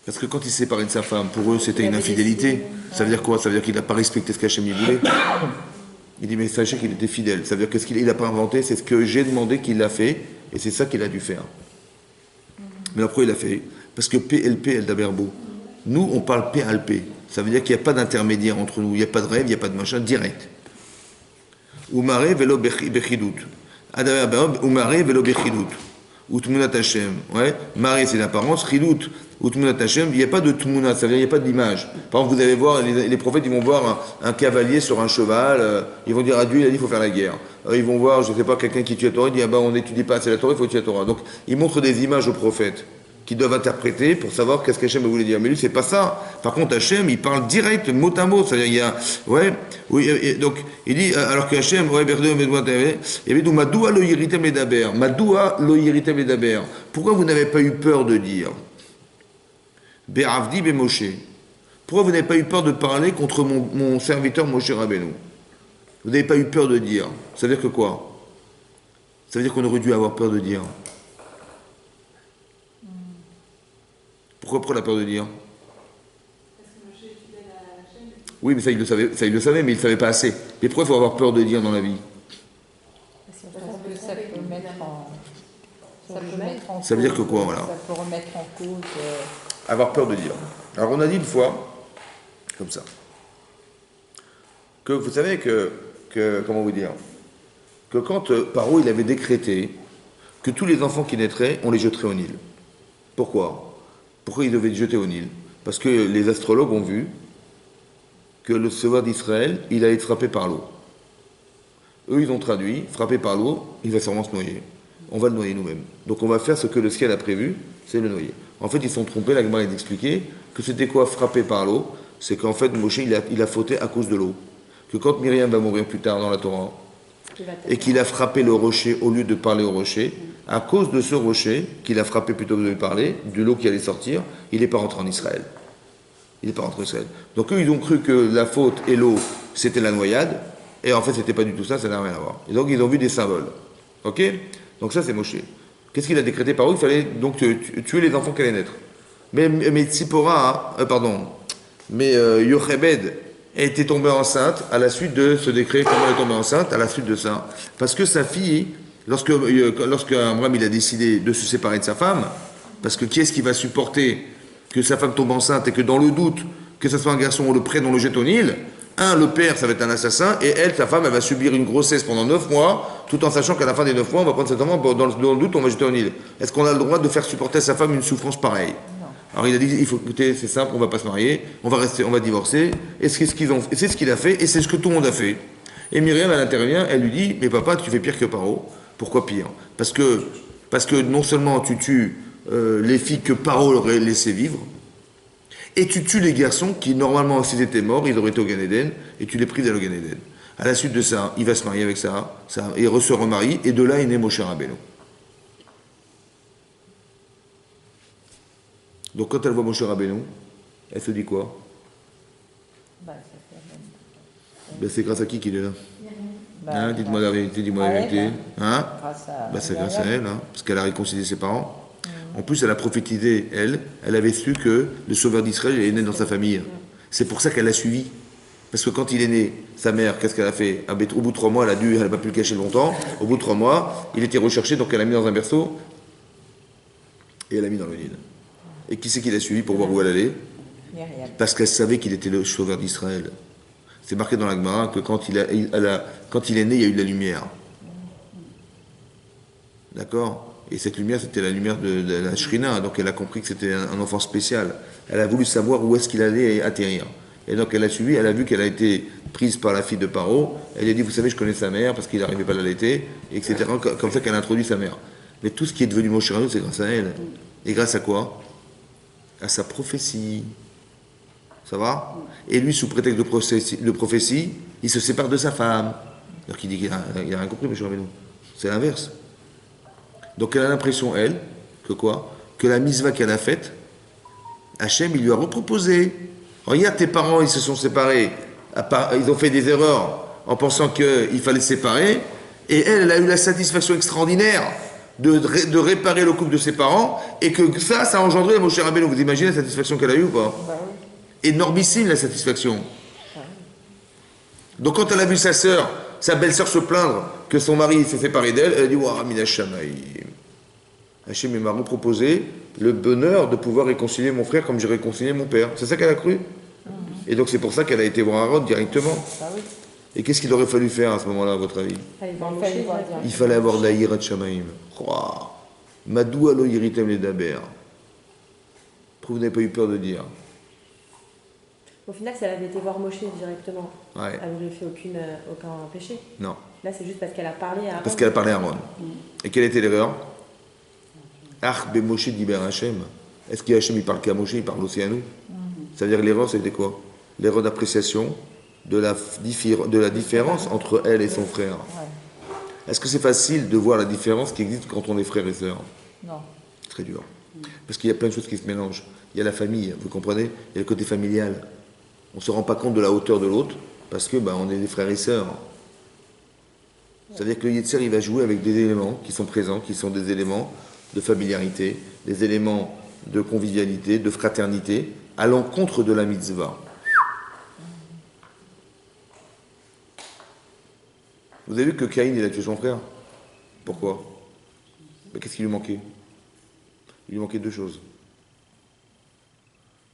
Parce que quand il s'est séparé de sa femme, pour eux, c'était une infidélité. Ça veut dire quoi? Ça veut dire qu'il n'a pas respecté ce qu'Hachem voulait. Il dit, mais sachez qu'il était fidèle. Ça veut dire que ce qu'il n'a pas inventé, c'est ce que j'ai demandé qu'il l'a fait. Et c'est ça qu'il a dû faire. Mais après, il a fait. Parce que PLP, El Daberbo. Nous, on parle PLP. Ça veut dire qu'il n'y a pas d'intermédiaire entre nous. Il n'y a pas de rêve, il n'y a pas de machin, direct. Umare velo bechidut. Adaver be'ob, umare velo bechidut. Utmunat Hashem. Ouais. Maré, c'est l'apparence. Chidut, Utmunat Hashem. Il n'y a pas de tmunat, ça veut dire il n'y a pas d'image. Par exemple, vous allez voir, les prophètes, ils vont voir un cavalier sur un cheval. Ils vont dire à Dieu, il a dit, il faut faire la guerre. Ils vont voir, je ne sais pas, quelqu'un qui tue la Torah. Il dit, ah ben, on n'étudie pas assez la Torah, il faut tuer la Torah. Donc, ils montrent des images aux prophètes qui doivent interpréter pour savoir qu'est-ce qu'Hachem voulait dire. Mais lui, c'est pas ça. Par contre, Hachem, il parle direct, mot à mot. C'est-à-dire, il y a, ouais, oui, donc, il dit, alors que Hachem, ouais, il avait dit, Madoua lo yiritem ledaber. Madoua lo yiritem ledaber. Pourquoi vous n'avez pas eu peur de dire? Be'avdi be'Moshe. Pourquoi vous n'avez pas eu peur de parler contre mon serviteur Moshe Rabbeinu? Vous n'avez pas eu peur de dire. Ça veut dire que quoi? Ça veut dire qu'on aurait dû avoir peur de dire. Pourquoi la peur de dire? Oui, mais ça il le savait, mais il ne savait pas assez. Mais pourquoi il faut avoir peur de dire dans la vie? Parce que ça peut mettre en Ça veut dire que quoi, voilà? Ça peut remettre en cause. Avoir peur de dire. Alors on a dit une fois, comme ça, que vous savez que comment vous dire, que quand Paro il avait décrété que tous les enfants qui naîtraient, on les jetterait au Nil. Pourquoi? Pourquoi ils devaient être jetés au Nil? Parce que les astrologues ont vu que le sauveur d'Israël, il allait être frappé par l'eau. Eux, ils ont traduit, frappé par l'eau, il va sûrement se noyer. On va le noyer nous-mêmes. Donc on va faire ce que le ciel a prévu, c'est le noyer. En fait, ils se sont trompés, la Gemara a expliqué que c'était quoi frapper par l'eau? C'est qu'en fait, Moshe, il a fauté à cause de l'eau. Que quand Myriam va mourir plus tard dans la Torah, et qu'il a frappé le rocher au lieu de parler au rocher, à cause de ce rocher, qu'il a frappé plutôt que de lui parler, de l'eau qui allait sortir, il n'est pas rentré en Israël. Il n'est pas rentré en Israël. Donc eux, ils ont cru que la faute et l'eau, c'était la noyade, et en fait, c'était pas du tout ça, ça n'a rien à voir. Et donc, ils ont vu des symboles. Ok? Donc ça, c'est Moshe. Qu'est-ce qu'il a décrété par où? Il fallait donc tuer les enfants qui allaient naître. Mais Tzipora, Yochebed était tombée enceinte à la suite de ce décret. Comment elle est tombée enceinte? À la suite de ça. Parce que sa fille, lorsque Abraham il a décidé de se séparer de sa femme, parce que qui est-ce qui va supporter que sa femme tombe enceinte et que dans le doute, que ce soit un garçon ou le prenne, on le jette au Nil? Le père, ça va être un assassin, et elle, sa femme, elle va subir une grossesse pendant 9 mois, tout en sachant qu'à la fin des 9 mois, on va prendre cet enfant, dans le doute, on va jeter au Nil. Est-ce qu'on a le droit de faire supporter à sa femme une souffrance pareille? Non. Alors il a dit, il faut écouter, c'est simple, on va pas se marier, on va divorcer, et c'est ce qu'il a fait, et c'est ce que tout le monde a fait. Et Myriam, elle intervient, elle lui dit, mais papa, tu fais pire que Paro. Pourquoi pire? Parce que non seulement tu tues les filles que Paro aurait laissé vivre, et tu tues les garçons qui, normalement, s'ils étaient morts, ils auraient été au Gan Eden, et tu les prives au Gan Eden. À la suite de ça, il va se marier avec Sarah, et il se remarie, et de là est né Moshe Rabbeinu. Donc quand elle voit Moshe Rabbeinu, elle se dit quoi? C'est grâce à qui qu'il est là? Dites-moi la vérité, dis-moi la vérité. C'est grâce à elle, parce qu'elle a réconcilié ses parents. En plus, elle a prophétisé, elle avait su que le sauveur d'Israël est né dans sa famille. C'est pour ça qu'elle l'a suivi. Parce que quand il est né, sa mère, qu'est-ce qu'elle a fait? Au bout de 3 mois, elle n'a pas pu le cacher longtemps. Au bout de 3 mois, il était recherché, donc elle l'a mis dans un berceau et elle l'a mis dans le Nil. Et qui c'est qui l'a suivi pour voir où elle allait? Parce qu'elle savait qu'il était le sauveur d'Israël. C'est marqué dans la Gemara que quand il est né, il y a eu de la lumière. D'accord? Et cette lumière, c'était la lumière de la Shrina, donc elle a compris que c'était un enfant spécial. Elle a voulu savoir où est-ce qu'il allait atterrir. Et donc elle a suivi, elle a vu qu'elle a été prise par la fille de Paro. Elle lui a dit, vous savez, je connais sa mère parce qu'il n'arrivait pas à l'allaiter, etc. Comme ça qu'elle a introduit sa mère. Mais tout ce qui est devenu Moshe Rabbeinu, c'est grâce à elle. Et grâce à quoi? À sa prophétie. Ça va? Et lui, sous prétexte de prophétie, il se sépare de sa femme. Donc il dit qu'il n'a rien compris, Moshe Rabbeinu. C'est l'inverse. Donc elle a l'impression, elle, que quoi? Que la misva qu'elle a faite, Hachem, il lui a reproposé. Regarde, tes parents, ils se sont séparés. Ils ont fait des erreurs en pensant qu'il fallait se séparer. Et elle a eu la satisfaction extraordinaire de réparer le couple de ses parents. Et que ça a engendré Moshe Rabbeinu. Vous imaginez la satisfaction qu'elle a eue ou pas? Énormissime la satisfaction. Donc quand elle a vu sa belle-sœur se plaindre que son mari s'est séparé d'elle, elle a dit, Ouah, Mina Shamaï. Hachem m'a proposé le bonheur de pouvoir réconcilier mon frère comme j'ai réconcilié mon père. C'est ça qu'elle a cru. Et donc c'est pour ça qu'elle a été voir Aaron directement. Et qu'est-ce qu'il aurait fallu faire à ce moment-là, à votre avis? Il fallait avoir de la hirat shamaim. Madou alo yiritem les daber. Pourquoi vous n'avez pas eu peur de dire? Au final, si elle avait été voir Moshe directement, Ouais. elle n'aurait fait aucun péché. Non. Là, c'est juste parce qu'elle a parlé à Aaron. Parce qu'elle a parlé à Aaron. Et quelle était l'erreur? Ach be Moshe diber Hachem. Est-ce qu'Hachem il parle qu'à Moshe, il parle aussi à nous? Ça veut dire que l'erreur, c'était quoi? L'erreur d'appréciation de la différence entre elle et son frère. Est-ce que c'est facile de voir la différence qui existe quand on est frère et sœur? Non. C'est très dur. Parce qu'il y a plein de choses qui se mélangent. Il y a la famille, vous comprenez? Il y a le côté familial. On ne se rend pas compte de la hauteur de l'autre parce que on est des frères et sœurs. Ça veut dire que le Yetzer, il va jouer avec des éléments qui sont présents, qui sont des éléments de familiarité, des éléments de convivialité, de fraternité, à l'encontre de la mitzvah. Vous avez vu que Caïn, il a tué son frère? Pourquoi? Mais qu'est-ce qui lui manquait? Il lui manquait deux choses.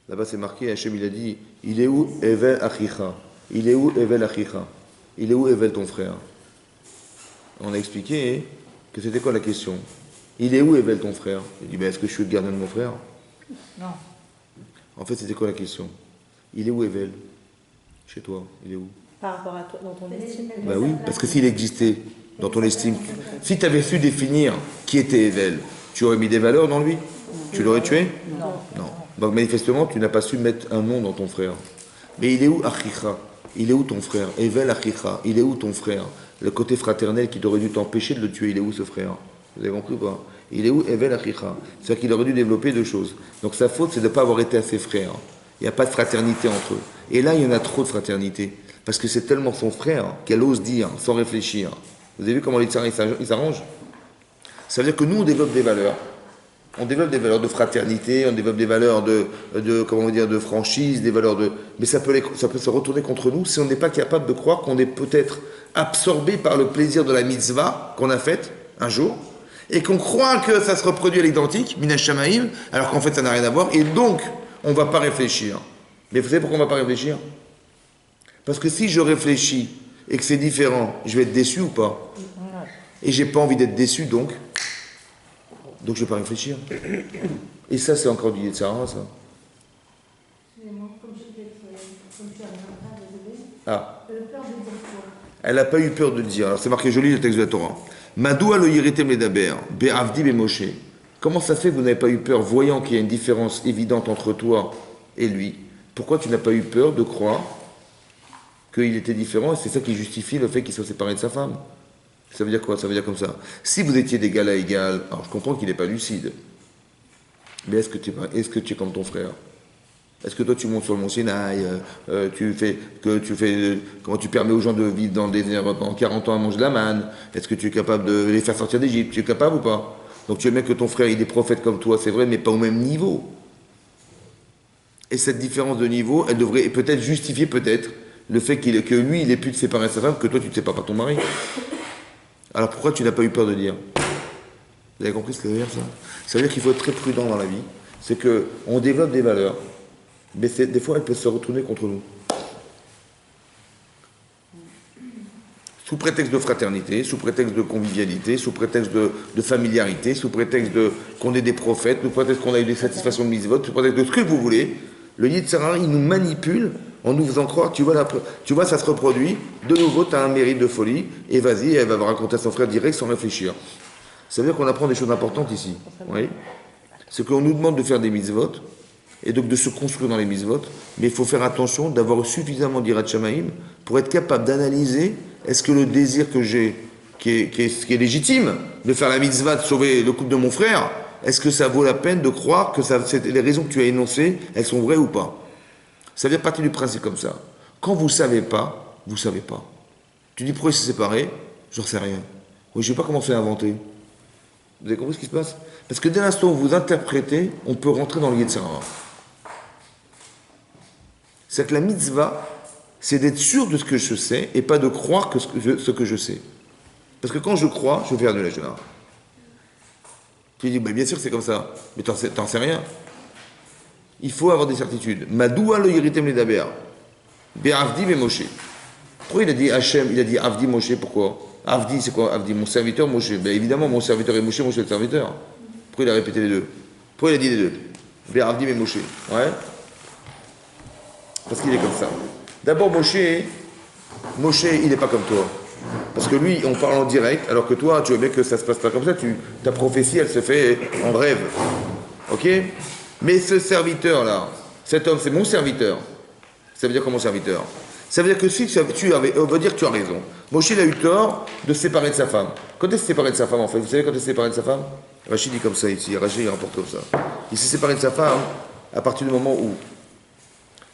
Là-bas, c'est marqué, Hachem, il a dit, il est où Evel Achicha? Il est où Evel Achicha? Il est où Evel ton frère? On a expliqué que c'était quoi la question? Il est où Evel ton frère? Il dit, est-ce que je suis le gardien de mon frère? Non. En fait, c'était quoi la question? Il est où Evel? Chez toi, il est où? Par rapport à toi, dans ton estime. Ben oui, parce que s'il existait dans ton estime, si tu avais su définir qui était Evel, tu aurais mis des valeurs dans lui? Tu l'aurais tué? Non. Non. Donc manifestement, tu n'as pas su mettre un nom dans ton frère. Mais il est où Achicha? Il est où ton frère? Evel Achicha, il est où ton frère? Le côté fraternel qui t'aurait dû t'empêcher de le tuer, il est où ce frère? Vous avez compris ou pas? Il est où Evel Achicha? C'est-à-dire qu'il aurait dû développer deux choses. Donc sa faute, c'est de ne pas avoir été assez frère. Il n'y a pas de fraternité entre eux. Et là, il y en a trop de fraternité. Parce que c'est tellement son frère qu'elle ose dire, sans réfléchir. Vous avez vu comment il s'arrange? Ça veut dire que nous, on développe des valeurs. On développe des valeurs de fraternité, on développe des valeurs de franchise, des valeurs de... Mais ça peut se retourner contre nous si on n'est pas capable de croire qu'on est peut-être absorbé par le plaisir de la mitzvah qu'on a faite un jour, et qu'on croit que ça se reproduit à l'identique, minash shamaim, alors qu'en fait ça n'a rien à voir, et donc on ne va pas réfléchir. Mais vous savez pourquoi on ne va pas réfléchir? Parce que si je réfléchis et que c'est différent, je vais être déçu ou pas? Et j'ai pas envie d'être déçu, donc je ne vais pas réfléchir. Et ça, c'est encore du Yetzirah, ça. Excusez-moi, comme je suis pas désolée. Ah. Peur de dire quoi? Elle n'a pas eu peur de dire. Alors c'est marqué joli le texte de la Torah. Madou lo yiritem le daber, be'avdi be'moshe. Comment ça fait que vous n'avez pas eu peur, voyant qu'il y a une différence évidente entre toi et lui? Pourquoi tu n'as pas eu peur de croire qu'il était différent et c'est ça qui justifie le fait qu'il soit séparé de sa femme? Ça veut dire quoi? Ça veut dire comme ça. Si vous étiez d'égal à égal, alors je comprends qu'il n'est pas lucide. Mais est-ce que tu es comme ton frère? Est-ce que toi tu montes sur le mont Sinaï, comment tu permets aux gens de vivre dans le désert pendant 40 ans à manger de la manne? Est-ce que tu es capable de les faire sortir d'Égypte? Tu es capable ou pas? Donc tu aimes bien que ton frère il est prophète comme toi, c'est vrai, mais pas au même niveau. Et cette différence de niveau, elle devrait peut-être justifier le fait que lui il ait pu te séparer de sa femme, que toi tu ne te sépares pas de ton mari. Alors pourquoi tu n'as pas eu peur de dire? Vous avez compris ce que ça veut dire ça? Ça veut dire qu'il faut être très prudent dans la vie. C'est qu'on développe des valeurs, mais des fois elles peuvent se retourner contre nous. Sous prétexte de fraternité, sous prétexte de convivialité, sous prétexte de familiarité, sous prétexte qu'on est des prophètes, sous prétexte qu'on a eu des satisfactions de mitzvot, sous prétexte de ce que vous voulez, le Yetzirah, il nous manipule en nous faisant croire, tu vois, ça se reproduit, de nouveau, tu as un mérite de folie, et vas-y, elle va raconter à son frère direct sans réfléchir. Ça veut dire qu'on apprend des choses importantes ici. Oui. C'est qu'on nous demande de faire des mitzvot, et donc de se construire dans les mitzvot, mais il faut faire attention d'avoir suffisamment d'Yirat Shamaim pour être capable d'analyser, est-ce que le désir que j'ai, qui est légitime, de faire la mitzvah, de sauver le couple de mon frère, est-ce que ça vaut la peine de croire que les raisons que tu as énoncées, elles sont vraies ou pas? Ça vient partir du principe comme ça. Quand vous ne savez pas, vous ne savez pas. Tu dis pourquoi ils se séparés? J'en sais rien. Oui, je ne sais pas comment c'est inventé. Vous avez compris ce qui se passe? Parce que dès l'instant où vous interprétez, on peut rentrer dans le Yetzirah. C'est que la mitzvah, c'est d'être sûr de ce que je sais et pas de croire ce que je sais. Parce que quand je crois, je vais faire de la Shonara. Tu dis, bien sûr c'est comme ça, mais t'en sais rien. Il faut avoir des certitudes. Madoua lo yiritem le daber, be'avdi be'moshe. Pourquoi il a dit Hachem, il a dit Avdi Moshe, pourquoi? Avdi, c'est quoi Avdi? Mon serviteur Moshe. Ben évidemment, mon serviteur est Moshe, Moshe est le serviteur. Pourquoi il a répété les deux? Pourquoi il a dit les deux? Bien Avdi mais Moshe. Ouais. Parce qu'il est comme ça. D'abord, Moshe, il n'est pas comme toi. Parce que lui, on parle en direct, alors que toi, tu veux bien que ça se passe pas comme ça. Ta prophétie, elle se fait en rêve. Ok? Mais ce serviteur-là, cet homme, c'est mon serviteur. Ça veut dire quoi mon serviteur? Ça veut dire que si on va dire que tu as raison. Moshe, il a eu tort de se séparer de sa femme. Quand est-ce qu'il s'est séparé de sa femme, en fait? Vous savez quand il s'est séparé de sa femme? Rachid dit comme ça ici. Rachid, il rapporte comme ça. Il s'est séparé de sa femme à partir du moment où,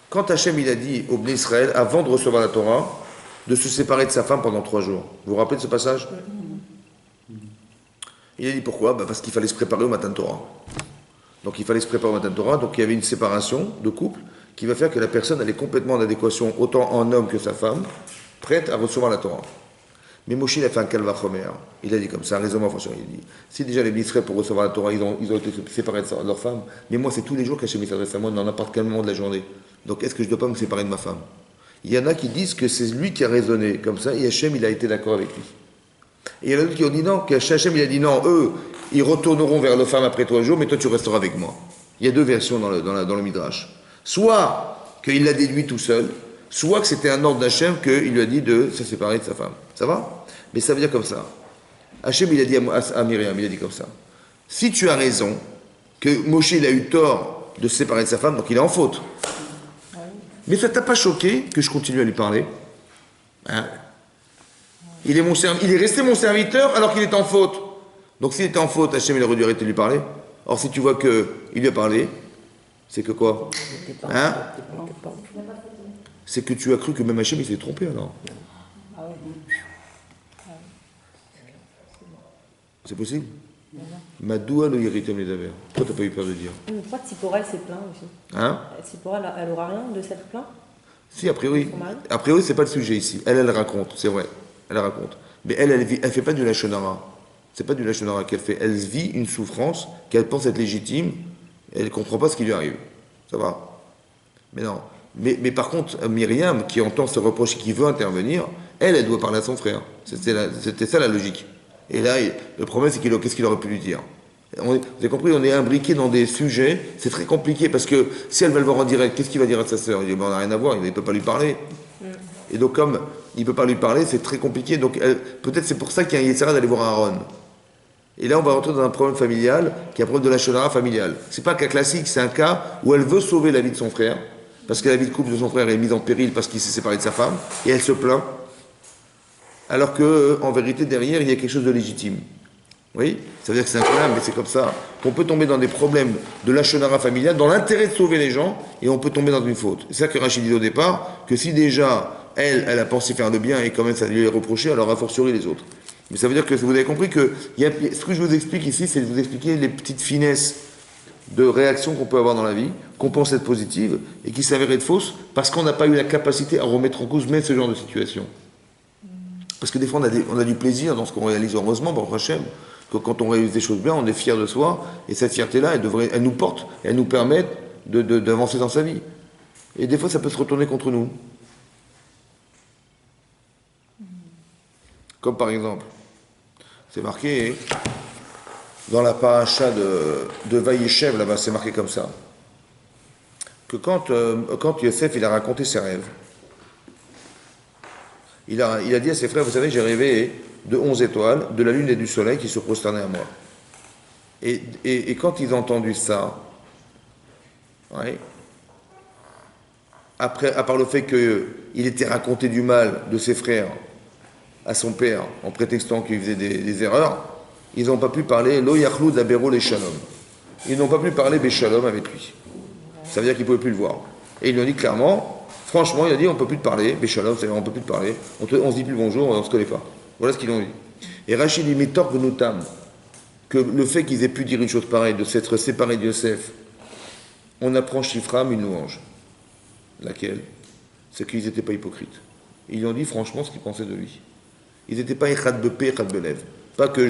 quand Hachem, il a dit au Bnei Israël, avant de recevoir la Torah, de se séparer de sa femme pendant 3 jours. Vous vous rappelez de ce passage? Il a dit pourquoi? Parce qu'il fallait se préparer au matin de Torah. Donc il fallait se préparer au matin de Torah, donc il y avait une séparation de couple qui va faire que la personne elle est complètement en adéquation, autant en homme que sa femme, prête à recevoir la Torah. Mais Moshe il a fait un calvachomer. Il a dit comme ça, un raisonnement franchement, il dit, si déjà les Israël pour recevoir la Torah, ils ont été séparés de leur femme, mais moi c'est tous les jours qu'Hachem s'adresse à moi dans n'importe quel moment de la journée. Donc est-ce que je ne dois pas me séparer de ma femme? Il y en a qui disent que c'est lui qui a raisonné comme ça, et Hachem il a été d'accord avec lui. Et il y en a d'autres qui ont dit non, qu'Hachem il a dit non, eux, ils retourneront vers leur femme après 3 jours, mais toi tu resteras avec moi. Il y a 2 versions dans le Midrash. Soit qu'il l'a déduit tout seul, soit que c'était un ordre d'Hachem qu'il lui a dit de se séparer de sa femme. Ça va? Mais ça veut dire comme ça. Hachem il a dit à Myriam, il a dit comme ça. Si tu as raison, que Moshe il a eu tort de se séparer de sa femme, donc il est en faute. Mais ça t'a pas choqué que je continue à lui parler? Hein? Il est resté mon serviteur alors qu'il est en faute. Donc s'il était en faute, Hachem il aurait dû arrêter de lui parler. Or si tu vois qu'il lui a parlé, c'est que quoi? Hein? C'est que tu as cru que même Hachem il s'est trompé alors. C'est possible? Madoua le yéritem les avers. Toi t'as pas eu peur de dire? Pourquoi Tzipora elle s'est plaint aussi? Hein? Tzipora elle aura rien de s'être plaint? Si, a priori. A priori c'est pas le sujet ici. Elle raconte, c'est vrai. Elle raconte. Mais elle fait pas du Lachon Hara. C'est pas du Lachon Hara qu'elle fait. Elle vit une souffrance qu'elle pense être légitime. Elle ne comprend pas ce qui lui arrive. Ça va? Mais non. Mais par contre, Myriam, qui entend ce reproche et qui veut intervenir, elle doit parler à son frère. C'était ça la logique. Et là, le problème, c'est qu'est-ce qu'il aurait pu lui dire? Vous avez compris, on est imbriqué dans des sujets, c'est très compliqué, parce que si elle va le voir en direct, qu'est-ce qu'il va dire à sa sœur? Il dit, on n'a rien à voir, il ne peut pas lui parler. Et donc, comme il ne peut pas lui parler, c'est très compliqué. Donc, peut-être c'est pour ça qu'il y a un Yetzirah d'aller voir Aaron. Et là, on va rentrer dans un problème familial, qui est un problème de la Shonara familiale. C'est pas un cas classique, c'est un cas où elle veut sauver la vie de son frère, parce que la vie de couple de son frère est mise en péril parce qu'il s'est séparé de sa femme, et elle se plaint. Alors qu'en vérité, derrière, il y a quelque chose de légitime. Oui, ça veut dire que c'est un problème, mais c'est comme ça qu'on peut tomber dans des problèmes de la Shonara familiale, dans l'intérêt de sauver les gens, et on peut tomber dans une faute. C'est ça que Rachid dit au départ, que si déjà, elle a pensé faire le bien, et quand même ça lui est reproché, alors a fortiori les autres. Mais ça veut dire que vous avez compris que ce que je vous explique ici, c'est de vous expliquer les petites finesses de réactions qu'on peut avoir dans la vie, qu'on pense être positives, et qui s'avèrent être fausses, parce qu'on n'a pas eu la capacité à remettre en cause même ce genre de situation. Parce que des fois, on a du plaisir dans ce qu'on réalise, heureusement, Baruch Hashem, que quand on réalise des choses bien, on est fier de soi, et cette fierté-là, elle nous porte, elle nous permet d'avancer dans sa vie. Et des fois, ça peut se retourner contre nous. Comme par exemple, c'est marqué dans la paracha de Vayeshev, là-bas, c'est marqué comme ça, que quand Yosef, il a raconté ses rêves, il a dit à ses frères, vous savez, j'ai rêvé de 11 étoiles, de la lune et du soleil qui se prosternaient à moi. Et quand ils ont entendu ça, ouais, après, à part le fait qu'il était raconté du mal de ses frères à son père, en prétextant qu'il faisait des erreurs, ils n'ont pas pu parler Lo yachlou d'abero les shalom. Ils n'ont pas pu parler Béchalom avec lui. Ça veut dire qu'ils ne pouvaient plus le voir. Et ils lui ont dit clairement, franchement, il a dit on ne peut plus te parler, Béchalom, c'est-à-dire on ne peut plus te parler, on ne se dit plus bonjour, on ne se connaît pas. Voilà ce qu'ils ont dit. Et Rachid dit, mais torque nous tam, que le fait qu'ils aient pu dire une chose pareille, de s'être séparés de Yosef, on apprend Shifram une louange. Laquelle? C'est qu'ils n'étaient pas hypocrites. Ils lui ont dit franchement ce qu'ils pensaient de lui. Ils n'étaient pas Echad Bepé, Echad Belev. Pas que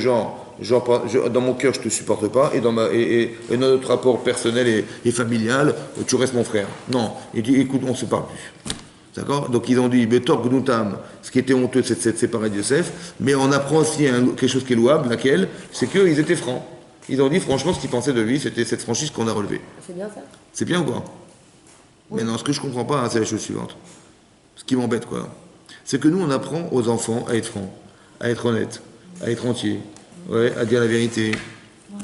dans mon cœur je te supporte pas, et dans notre rapport personnel et familial, tu restes mon frère. Non, il dit écoute, on se parle plus. D'accord? Donc ils ont dit, Betor Gnutam, ce qui était honteux, c'est de s'être séparé de Yosef, mais on apprend aussi quelque chose qui est louable, laquelle? C'est qu'ils étaient francs. Ils ont dit, franchement, ce qu'ils pensaient de lui, c'était cette franchise qu'on a relevée. C'est bien ça. C'est bien ou pas? Mais non, ce que je comprends pas, hein, c'est la chose suivante. Ce qui m'embête, quoi. C'est que nous, on apprend aux enfants à être francs, à être honnêtes, à être entiers, ouais, à dire la vérité. Ouais.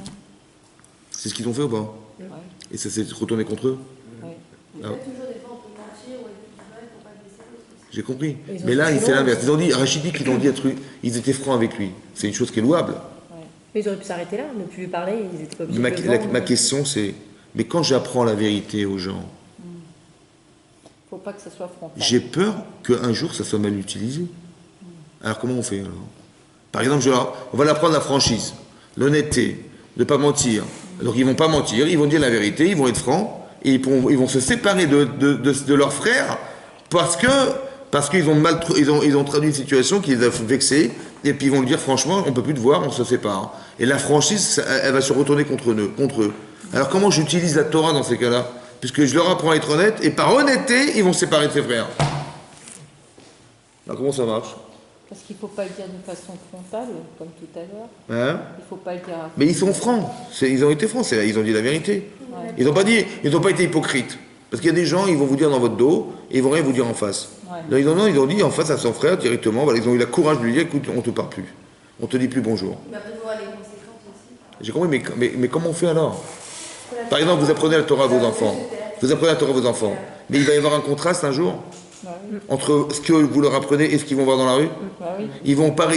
C'est ce qu'ils ont fait ou pas? Ouais. Et ça s'est retourné contre eux? Ouais. Ah. Toujours des fois on peut mentir ou être du mal pour pas blesser l'autre. J'ai compris. Ils ont Mais là, fait il fait long. l'inverse. Ils ont dit, Rachid dit qu'ils ont dit un truc, ils étaient francs avec lui. C'est une chose qui est louable. Mais ils auraient pu s'arrêter là, ne plus lui parler, ils étaient pas obligés Ma, de le vendre. ma question, c'est, mais quand j'apprends la vérité aux gens, Faut pas que ça soit frontal. j'ai peur qu'un jour, ça soit mal utilisé. Alors, comment on fait, alors? Par exemple, on va l'apprendre la franchise, l'honnêteté, ne pas mentir. Donc, ils vont pas mentir, ils vont dire la vérité, ils vont être francs, et ils vont se séparer de leurs frères parce qu'ils ont traduit une situation qui les a vexés, et puis ils vont le dire franchement, on peut plus te voir, on se sépare. Et la franchise, elle va se retourner contre eux. Alors comment j'utilise la Torah dans ces cas-là? Puisque je leur apprends à être honnête, et par honnêteté, ils vont se séparer de ses frères. Alors comment ça marche? Parce qu'il ne faut pas le dire de façon frontale, comme tout à l'heure. Hein? Il ne faut pas le dire à... Mais ils sont francs, ils ont été francs, ils ont dit la vérité. Ouais. Ils n'ont pas été hypocrites. Parce qu'il y a des gens, ils vont vous dire dans votre dos, et ils vont rien vous dire en face. Ouais. Là, ils ont dit en face à son frère directement, voilà, ils ont eu le courage de lui dire, écoute, on te parle plus. On te dit plus bonjour. Mais après, il faut voir les conséquences aussi. J'ai compris, mais comment on fait alors? Par exemple, vous apprenez la Torah à vos enfants. Mais il va y avoir un contraste un jour Bah oui. entre ce que vous leur apprenez et ce qu'ils vont voir dans la rue. Bah oui. Ils vont pas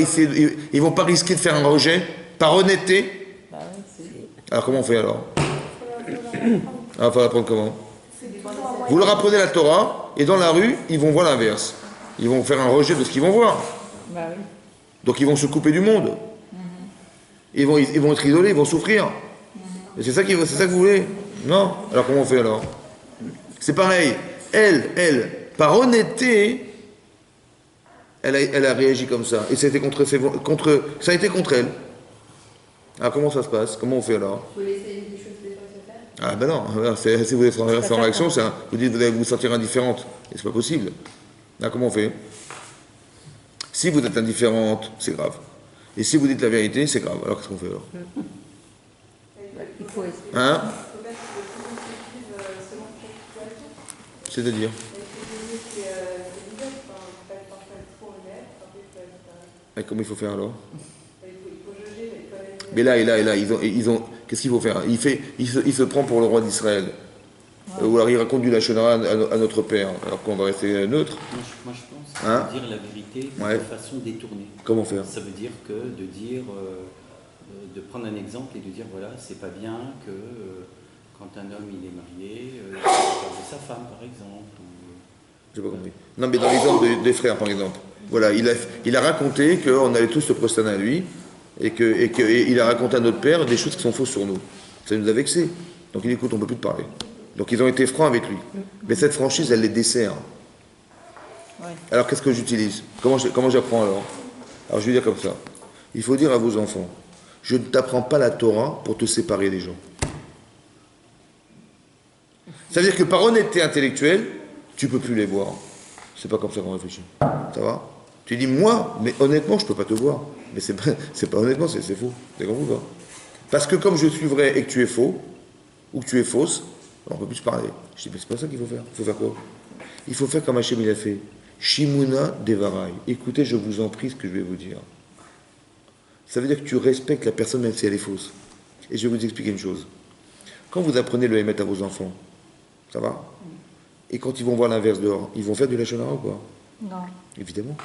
risquer de faire un rejet par honnêteté. Bah oui, c'est... Alors comment on fait alors? Ah, il faut l'apprendre comment? C'est toujours un moyen. Vous leur apprenez la Torah et dans la rue, ils vont voir l'inverse. Ils vont faire un rejet de ce qu'ils vont voir. Bah oui. Donc ils vont se couper du monde. Ils vont être isolés, ils vont souffrir. Et c'est ça que vous voulez? Non? Alors comment on fait alors? C'est pareil. Elle, par honnêteté, elle a réagi comme ça. Et ça a été ça a été contre elle. Alors comment ça se passe? Comment on fait alors? Il faut laisser les choses des fois se faire. Ah ben non, si vous êtes en réaction, vous dites vous allez vous sentir indifférente. Et c'est pas possible. Alors comment on fait? Si vous êtes indifférente, c'est grave. Et si vous dites la vérité, c'est grave. Alors qu'est-ce qu'on fait alors? Il faut essayer. Hein? Peut-être que tout le monde s'utilise selon chaque situation. C'est-à-dire? Et c'est bizarre, enfin, il faut être parfois trop honnête, parfois il faut être... Et comment il faut faire alors? il faut juger, mais il faut aller... Mais là, ils ont qu'est-ce qu'il faut faire? Il se prend pour le roi d'Israël. Ou alors il raconte du lachonara à notre père, alors qu'on va rester neutre. Moi, je pense Hein? dire la vérité Ouais. de façon détournée. Comment faire? Ça veut dire que de dire, de prendre un exemple et de dire voilà, c'est pas bien que quand un homme il est marié, il parle de sa femme par exemple. J'ai pas compris. Non, mais dans l'exemple des frères, par exemple. Voilà, il a raconté qu'on allait tous se prosterner à lui et il a raconté à notre père des choses qui sont fausses sur nous. Ça nous a vexés. Donc il dit écoute, on ne peut plus te parler. Donc ils ont été francs avec lui. Mais cette franchise, elle les dessert. Ouais. Alors qu'est-ce que j'utilise? Comment j'apprends alors? Alors je vais dire comme ça. Il faut dire à vos enfants, je ne t'apprends pas la Torah pour te séparer des gens. Ça veut dire que par honnêteté intellectuelle, tu ne peux plus les voir. C'est pas comme ça qu'on réfléchit. Ça va? Tu dis moi, mais honnêtement, je ne peux pas te voir. Mais c'est pas honnêtement, c'est faux. C'est compris ou pas? Parce que comme je suis vrai et que tu es faux, ou que tu es fausse, on ne peut plus se parler. Je dis, mais c'est pas ça qu'il faut faire. Il faut faire quoi? Il faut faire comme Hachem il a fait. Shimuna Devarai. Écoutez, je vous en prie ce que je vais vous dire. Ça veut dire que tu respectes la personne même si elle est fausse. Et je vais vous expliquer une chose. Quand vous apprenez le Hémet à vos enfants, ça va? Et quand ils vont voir l'inverse dehors, ils vont faire du lachonara ou quoi? Non. Évidemment.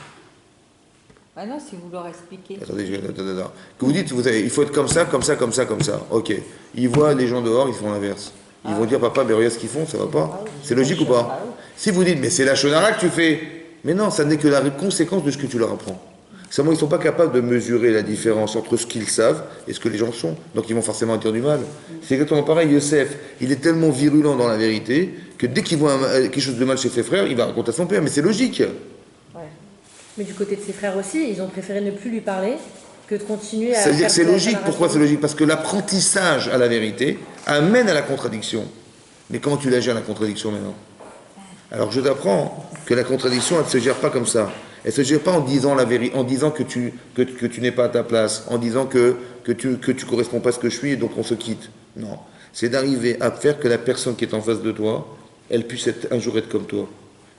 Ah non, si vous leur expliquez. Attendez, attends. Que vous dites, il faut être comme ça, comme ça, comme ça, comme ça. Ok. Ils voient les gens dehors, ils font l'inverse. Ils vont dire, papa, mais regarde ce qu'ils font, ça va pas. C'est logique ou pas? Si vous dites, mais c'est la shonara que tu fais. Mais non, ça n'est que la conséquence de ce que tu leur apprends. Seulement, ils ne sont pas capables de mesurer la différence entre ce qu'ils savent et ce que les gens sont. Donc, ils vont forcément dire du mal. C'est exactement pareil. Yosef, il est tellement virulent dans la vérité que dès qu'il voit quelque chose de mal chez ses frères, il va raconter à son père. Mais c'est logique. Ouais. Mais du côté de ses frères aussi, ils ont préféré ne plus lui parler que de continuer à... Ça veut dire faire que c'est de la logique. séparation. Pourquoi c'est logique? Parce que l'apprentissage à la vérité amène à la contradiction. Mais comment tu la gères, la contradiction, maintenant? Alors je t'apprends que la contradiction, elle ne se gère pas comme ça. Elle ne se gère pas en disant la vérité, en disant que tu n'es pas à ta place, en disant que tu corresponds pas à ce que je suis et donc on se quitte. Non. C'est d'arriver à faire que la personne qui est en face de toi, elle puisse un jour être comme toi.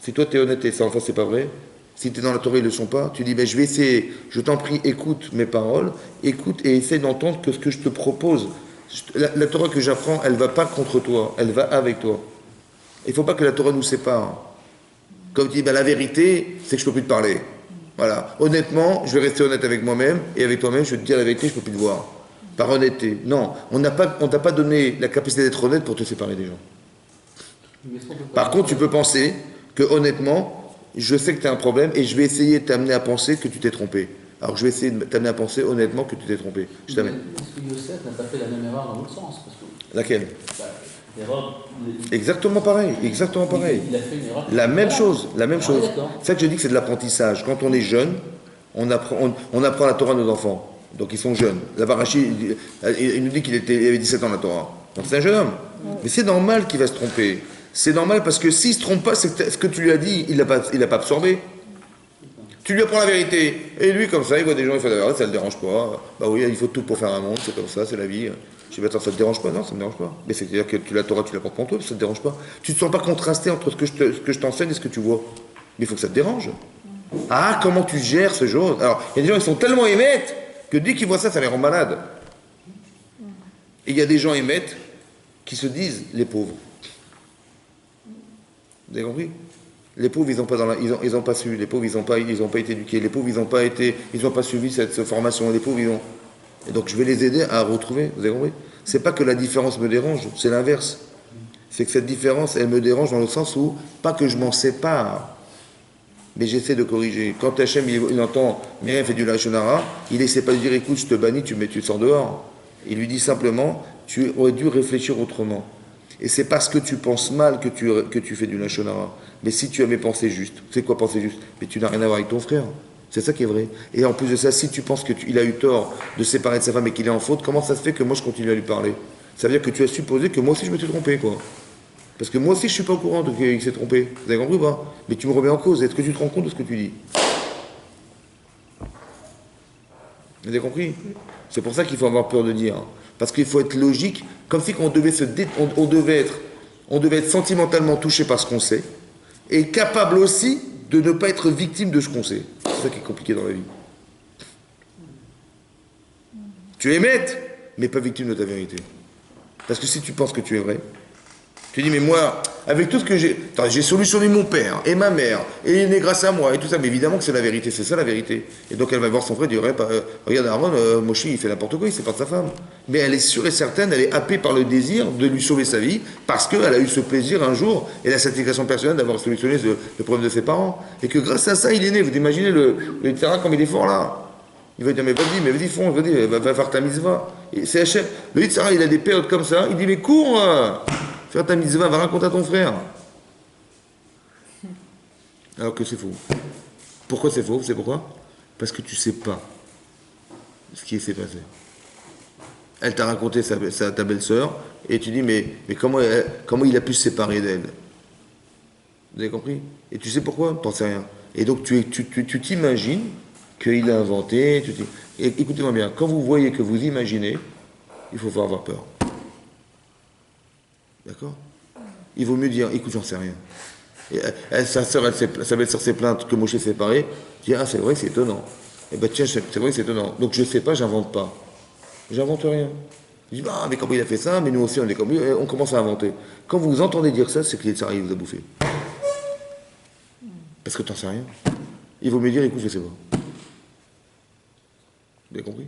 Si toi tu es honnête et ça en face c'est pas vrai, si tu es dans la Torah ils ne le sont pas, tu dis ben, je vais essayer, je t'en prie, écoute mes paroles, écoute et essaie d'entendre que ce que je te propose. La Torah que j'apprends, elle ne va pas contre toi, elle va avec toi. Il ne faut pas que la Torah nous sépare. Comme tu dis, ben, la vérité, c'est que je ne peux plus te parler. Voilà. Honnêtement, je vais rester honnête avec moi-même et avec toi-même, je vais te dire la vérité, je ne peux plus te voir. Par honnêteté. Non, on t'a pas donné la capacité d'être honnête pour te séparer des gens. Par contre, tu peux penser que honnêtement, je sais que tu as un problème et je vais essayer de t'amener à penser que tu t'es trompé. Alors je vais essayer de t'amener à penser honnêtement que tu t'es trompé. Je t'amène. Est-ce que Yosef n'a pas fait la même erreur dans l'autre sens parce que, Laquelle? l'erreur, Exactement pareil, exactement pareil. il a fait une erreur. La même chose, la même chose. D'accord. C'est ça que je dis que c'est de l'apprentissage. Quand on est jeune, on apprend la Torah à nos enfants. Donc ils sont jeunes. La Barachi, il nous dit qu'il avait 17 ans la Torah. Donc c'est un jeune homme. Mais c'est normal qu'il va se tromper. C'est normal parce que s'il ne se trompe pas, c'est que ce que tu lui as dit, il n'a pas absorbé. Tu lui apprends la vérité. Et lui, comme ça, il voit des gens, il fait la vérité, ça ne le dérange pas. Bah oui, il faut tout pour faire un monde, c'est comme ça, c'est la vie. Je dis, attends, ça ne te dérange pas? Non, ça ne me dérange pas. Mais c'est-à-dire que la Torah, tu l'apprends pour toi, ça ne te dérange pas. Tu ne te sens pas contrasté entre ce que je t'enseigne et ce que tu vois. Mais il faut que ça te dérange. Ah, comment tu gères ce genre? Alors, il y a des gens, ils sont tellement émettes que dès qu'ils voient ça, ça les rend malades. Et il y a des gens émettes qui se disent les pauvres. Vous avez compris? Les pauvres, ils n'ont pas su. Les pauvres, ils n'ont pas été éduqués. Les pauvres, ils n'ont pas suivi cette formation. Les pauvres, ils ont. Et donc, je vais les aider à retrouver. Vous avez compris? C'est pas que la différence me dérange, c'est l'inverse. C'est que cette différence, elle me dérange dans le sens où, pas que je m'en sépare, mais j'essaie de corriger. Quand Hachem, il entend Myriam fait du Lachon Hara, il essaie pas de dire écoute, je te bannis, tu sors dehors. Il lui dit simplement tu aurais dû réfléchir autrement. Et c'est parce que tu penses mal que tu fais du Lachon Hara. Mais si tu avais pensé juste, c'est quoi penser juste? Mais tu n'as rien à voir avec ton frère. C'est ça qui est vrai. Et en plus de ça, si tu penses qu'il a eu tort de se séparer de sa femme et qu'il est en faute, comment ça se fait que moi je continue à lui parler? Ça veut dire que tu as supposé que moi aussi je me suis trompé, quoi. Parce que moi aussi je suis pas au courant qu'il s'est trompé. Vous avez compris ou pas? Mais tu me remets en cause. Est-ce que tu te rends compte de ce que tu dis? Vous avez compris? C'est pour ça qu'il faut avoir peur de dire. Parce qu'il faut être logique, comme si on devait on devait être sentimentalement touché par ce qu'on sait, et capable aussi de ne pas être victime de ce qu'on sait. C'est ça qui est compliqué dans la vie. Tu es maître, mais pas victime de ta vérité. Parce que si tu penses que tu es vrai, tu dis, mais moi, avec tout ce que j'ai solutionné mon père et ma mère, et il est grâce à moi, et tout ça, mais évidemment que c'est la vérité, c'est ça la vérité. Et donc elle va voir son frère et dire, regarde Aaron, Moshe, il fait n'importe quoi, il sépare de sa femme. Mais elle est sûre et certaine, elle est happée par le désir de lui sauver sa vie, parce qu'elle a eu ce plaisir un jour, et la satisfaction personnelle d'avoir solutionné le problème de ses parents. Et que grâce à ça, il est né. Vous imaginez le terrain comme il est fort là. Il va dire, mais vas-y, fonce, va faire ta mitzvah. Et c'est Hachem. Le Yitzhara, il a des périodes comme ça, il dit, mais cours, faire ta mitzvah, va raconter à ton frère. Alors que c'est faux. Pourquoi c'est faux? C'est pourquoi? Parce que tu ne sais pas ce qui s'est passé. Elle t'a raconté ta belle-sœur, et tu dis, mais comment il a pu se séparer d'elle? Vous avez compris? Et tu sais pourquoi? T'en sais rien. Et donc tu t'imagines qu'il a inventé. Et écoutez-moi bien, quand vous voyez que vous imaginez, il faut avoir peur. D'accord? Il vaut mieux dire, écoute, j'en sais rien. Et sa belle-sœur s'est plainte que Moshe s'est séparé. Je dis, ah, c'est vrai, c'est étonnant. Eh ben tiens, c'est vrai, c'est étonnant. Donc je sais pas, j'invente pas. J'invente rien. Je dis, ah, mais comment il a fait ça? Mais nous aussi, on est comme lui. On commence à inventer. Quand vous entendez dire ça, c'est que Yitzhara, il vous a bouffé. Parce que t'en sais rien. Il vaut mieux dire, écoute, je sais pas. Vous avez compris?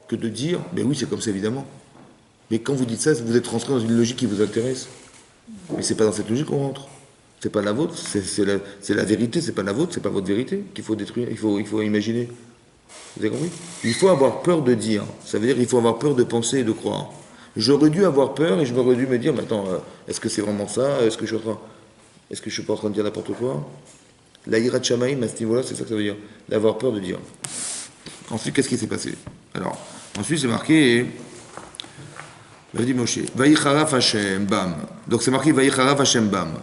Que de dire, ben oui, c'est comme ça, évidemment. Mais quand vous dites ça, vous êtes rentré dans une logique qui vous intéresse. Mais c'est pas dans cette logique qu'on rentre. C'est pas la vôtre, c'est la vérité, c'est pas la vôtre, c'est pas votre vérité qu'il faut détruire, il faut imaginer. Vous avez compris? Il faut avoir peur de dire. Ça veut dire qu'il faut avoir peur de penser et de croire. J'aurais dû avoir peur et j'aurais dû me dire, mais attends, est-ce que c'est vraiment ça? Est-ce que je suis pas en train de dire n'importe quoi? La hirat shamaim, à ce niveau-là, c'est ça que ça veut dire. D'avoir peur de dire. Ensuite, qu'est-ce qui s'est passé? Alors, ensuite, c'est marqué. Vas-y Moshe. Vaïcharaf Hashem, bam. Donc c'est marqué Vaïcharaf Hashem, bam.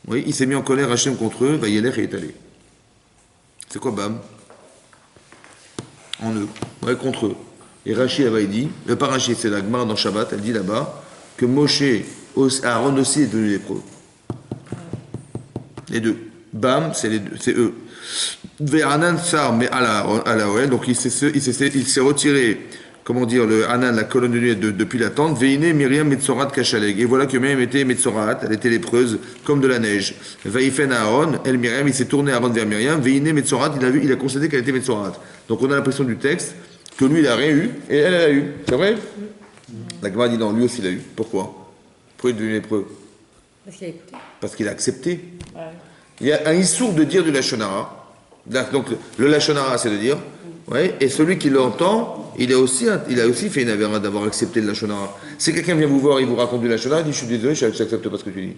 Oui, il s'est mis en colère Hachem contre eux, Vayeler et est allé. C'est quoi Bam? En eux, ouais, contre eux. Et Rashi avait dit, pas Rashi, c'est la Gemara dans Shabbat, elle dit là-bas, que Moshe, Aaron aussi est devenu lépreux. Les deux. Bam, c'est les deux, c'est eux. Ve'anan sar, mais à la Oel, donc il s'est retiré, comment dire, le Hanan, la colonne de nuit depuis la tente. Veine Myriam Metzorat Kachaleg. Et voilà que Myriam était Metzorat, elle était lépreuse, comme de la neige. Vaifen Aaron, elle Myriam, il s'est tourné Aaron vers Myriam. Veine Metzorat, il a constaté qu'elle était Metzorat. Donc on a l'impression du texte que lui il a rien eu et elle a eu. C'est vrai? La Gemara dit non, lui aussi il a eu. Pourquoi? Pourquoi il est devenu lépreux? Parce qu'il a écouté. Parce qu'il a accepté. Ouais. Il y a un issour de dire du Lachon Hara. Donc le Lachon Hara, c'est de dire, ouais, et celui qui l'entend, il a aussi fait une avéra d'avoir accepté le Lachon Hara. Si quelqu'un vient vous voir et vous raconte du Lachon Hara, il dit je suis désolé, je n'accepte pas ce que tu dis.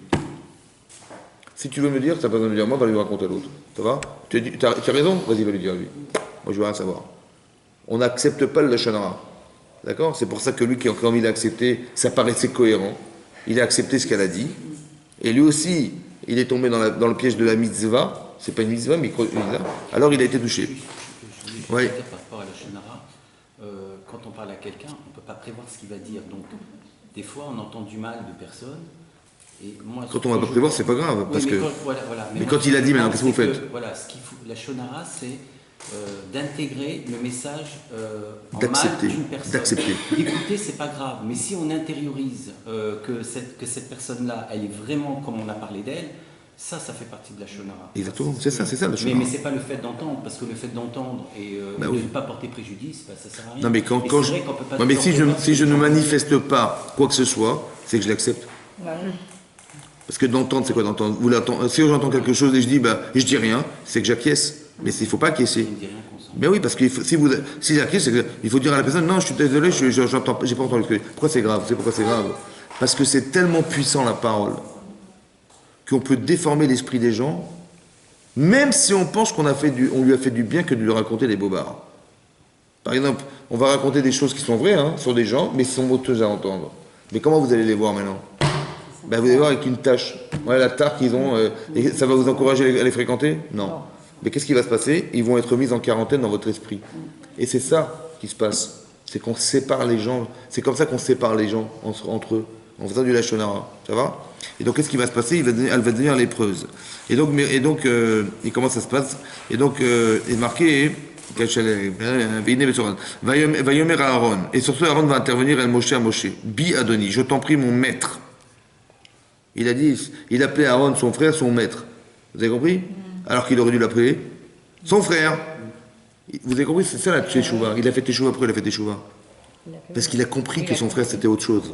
Si tu veux me dire, tu n'as pas besoin de me dire moi, va lui raconter à l'autre. Ça va? Tu as raison? Vas-y, va lui dire à lui. Moi, je veux rien savoir. On n'accepte pas le Lachon Hara. D'accord? C'est pour ça que lui, quand il a accepté, ça paraissait cohérent. Il a accepté ce qu'elle a dit. Et lui aussi, il est tombé dans le piège de la mitzvah. C'est pas une mitzvah, mais alors il a été touché. Oui. Par rapport à la Shonara, quand on parle à quelqu'un, on ne peut pas prévoir ce qu'il va dire. Donc, des fois, on entend du mal de personnes. Et moi, quand on ne va pas prévoir, c'est pas grave. Parce que... voilà. Mais quand il a dit, maintenant, qu'est-ce que vous faites? Voilà, ce qu'il faut, la Shonara, c'est d'intégrer le message en d'accepter, mal d'une personne. D'accepter. D'écouter, c'est pas grave. Mais si on intériorise que cette personne-là, elle est vraiment comme on a parlé d'elle, ça fait partie de la Shonara. Exactement, c'est ça la Shonara. Mais c'est pas le fait d'entendre, parce que le fait d'entendre et de ne pas porter préjudice, ça sert à rien. Non, mais si je ne manifeste pas quoi que ce soit, c'est que je l'accepte. Parce que d'entendre, c'est quoi d'entendre? Si j'entends quelque chose et je dis rien, c'est que j'acquiesce. Mais il ne faut pas acquiescer. Mais oui, parce que si j'acquiesce, il faut dire à la personne non, je suis désolé, j'ai pas entendu. Pourquoi c'est grave? Pourquoi c'est grave? Parce que c'est tellement puissant la parole qu'on peut déformer l'esprit des gens, même si on pense qu'on lui a fait du bien que de lui raconter des bobards. Par exemple, on va raconter des choses qui sont vraies sur des gens, mais qui sont honteuses à entendre. Mais comment vous allez les voir maintenant? Vous allez voir avec une tâche. Ouais, la tare qu'ils ont, ça va vous encourager à les fréquenter? Non. Mais qu'est-ce qui va se passer? Ils vont être mis en quarantaine dans votre esprit. Et c'est ça qui se passe. C'est qu'on sépare les gens. C'est comme ça qu'on sépare les gens entre eux, en faisant du Lachon Hara. Ça va? Et donc, qu'est-ce qui va se passer? Elle va devenir lépreuse. Et donc, et comment ça se passe? Et donc, il est marqué, Vayomer à Aaron. Et surtout, Aaron va intervenir, El Moshe à Moshe. Bi Adoni, je t'en prie, mon maître. Il appelait Aaron son frère, son maître. Vous avez compris? Alors qu'il aurait dû l'appeler son frère. Vous avez compris? C'est ça la teshuva. Il a fait teshuva. Pourquoi il a fait teshuva? Parce qu'il a compris que son frère c'était autre chose.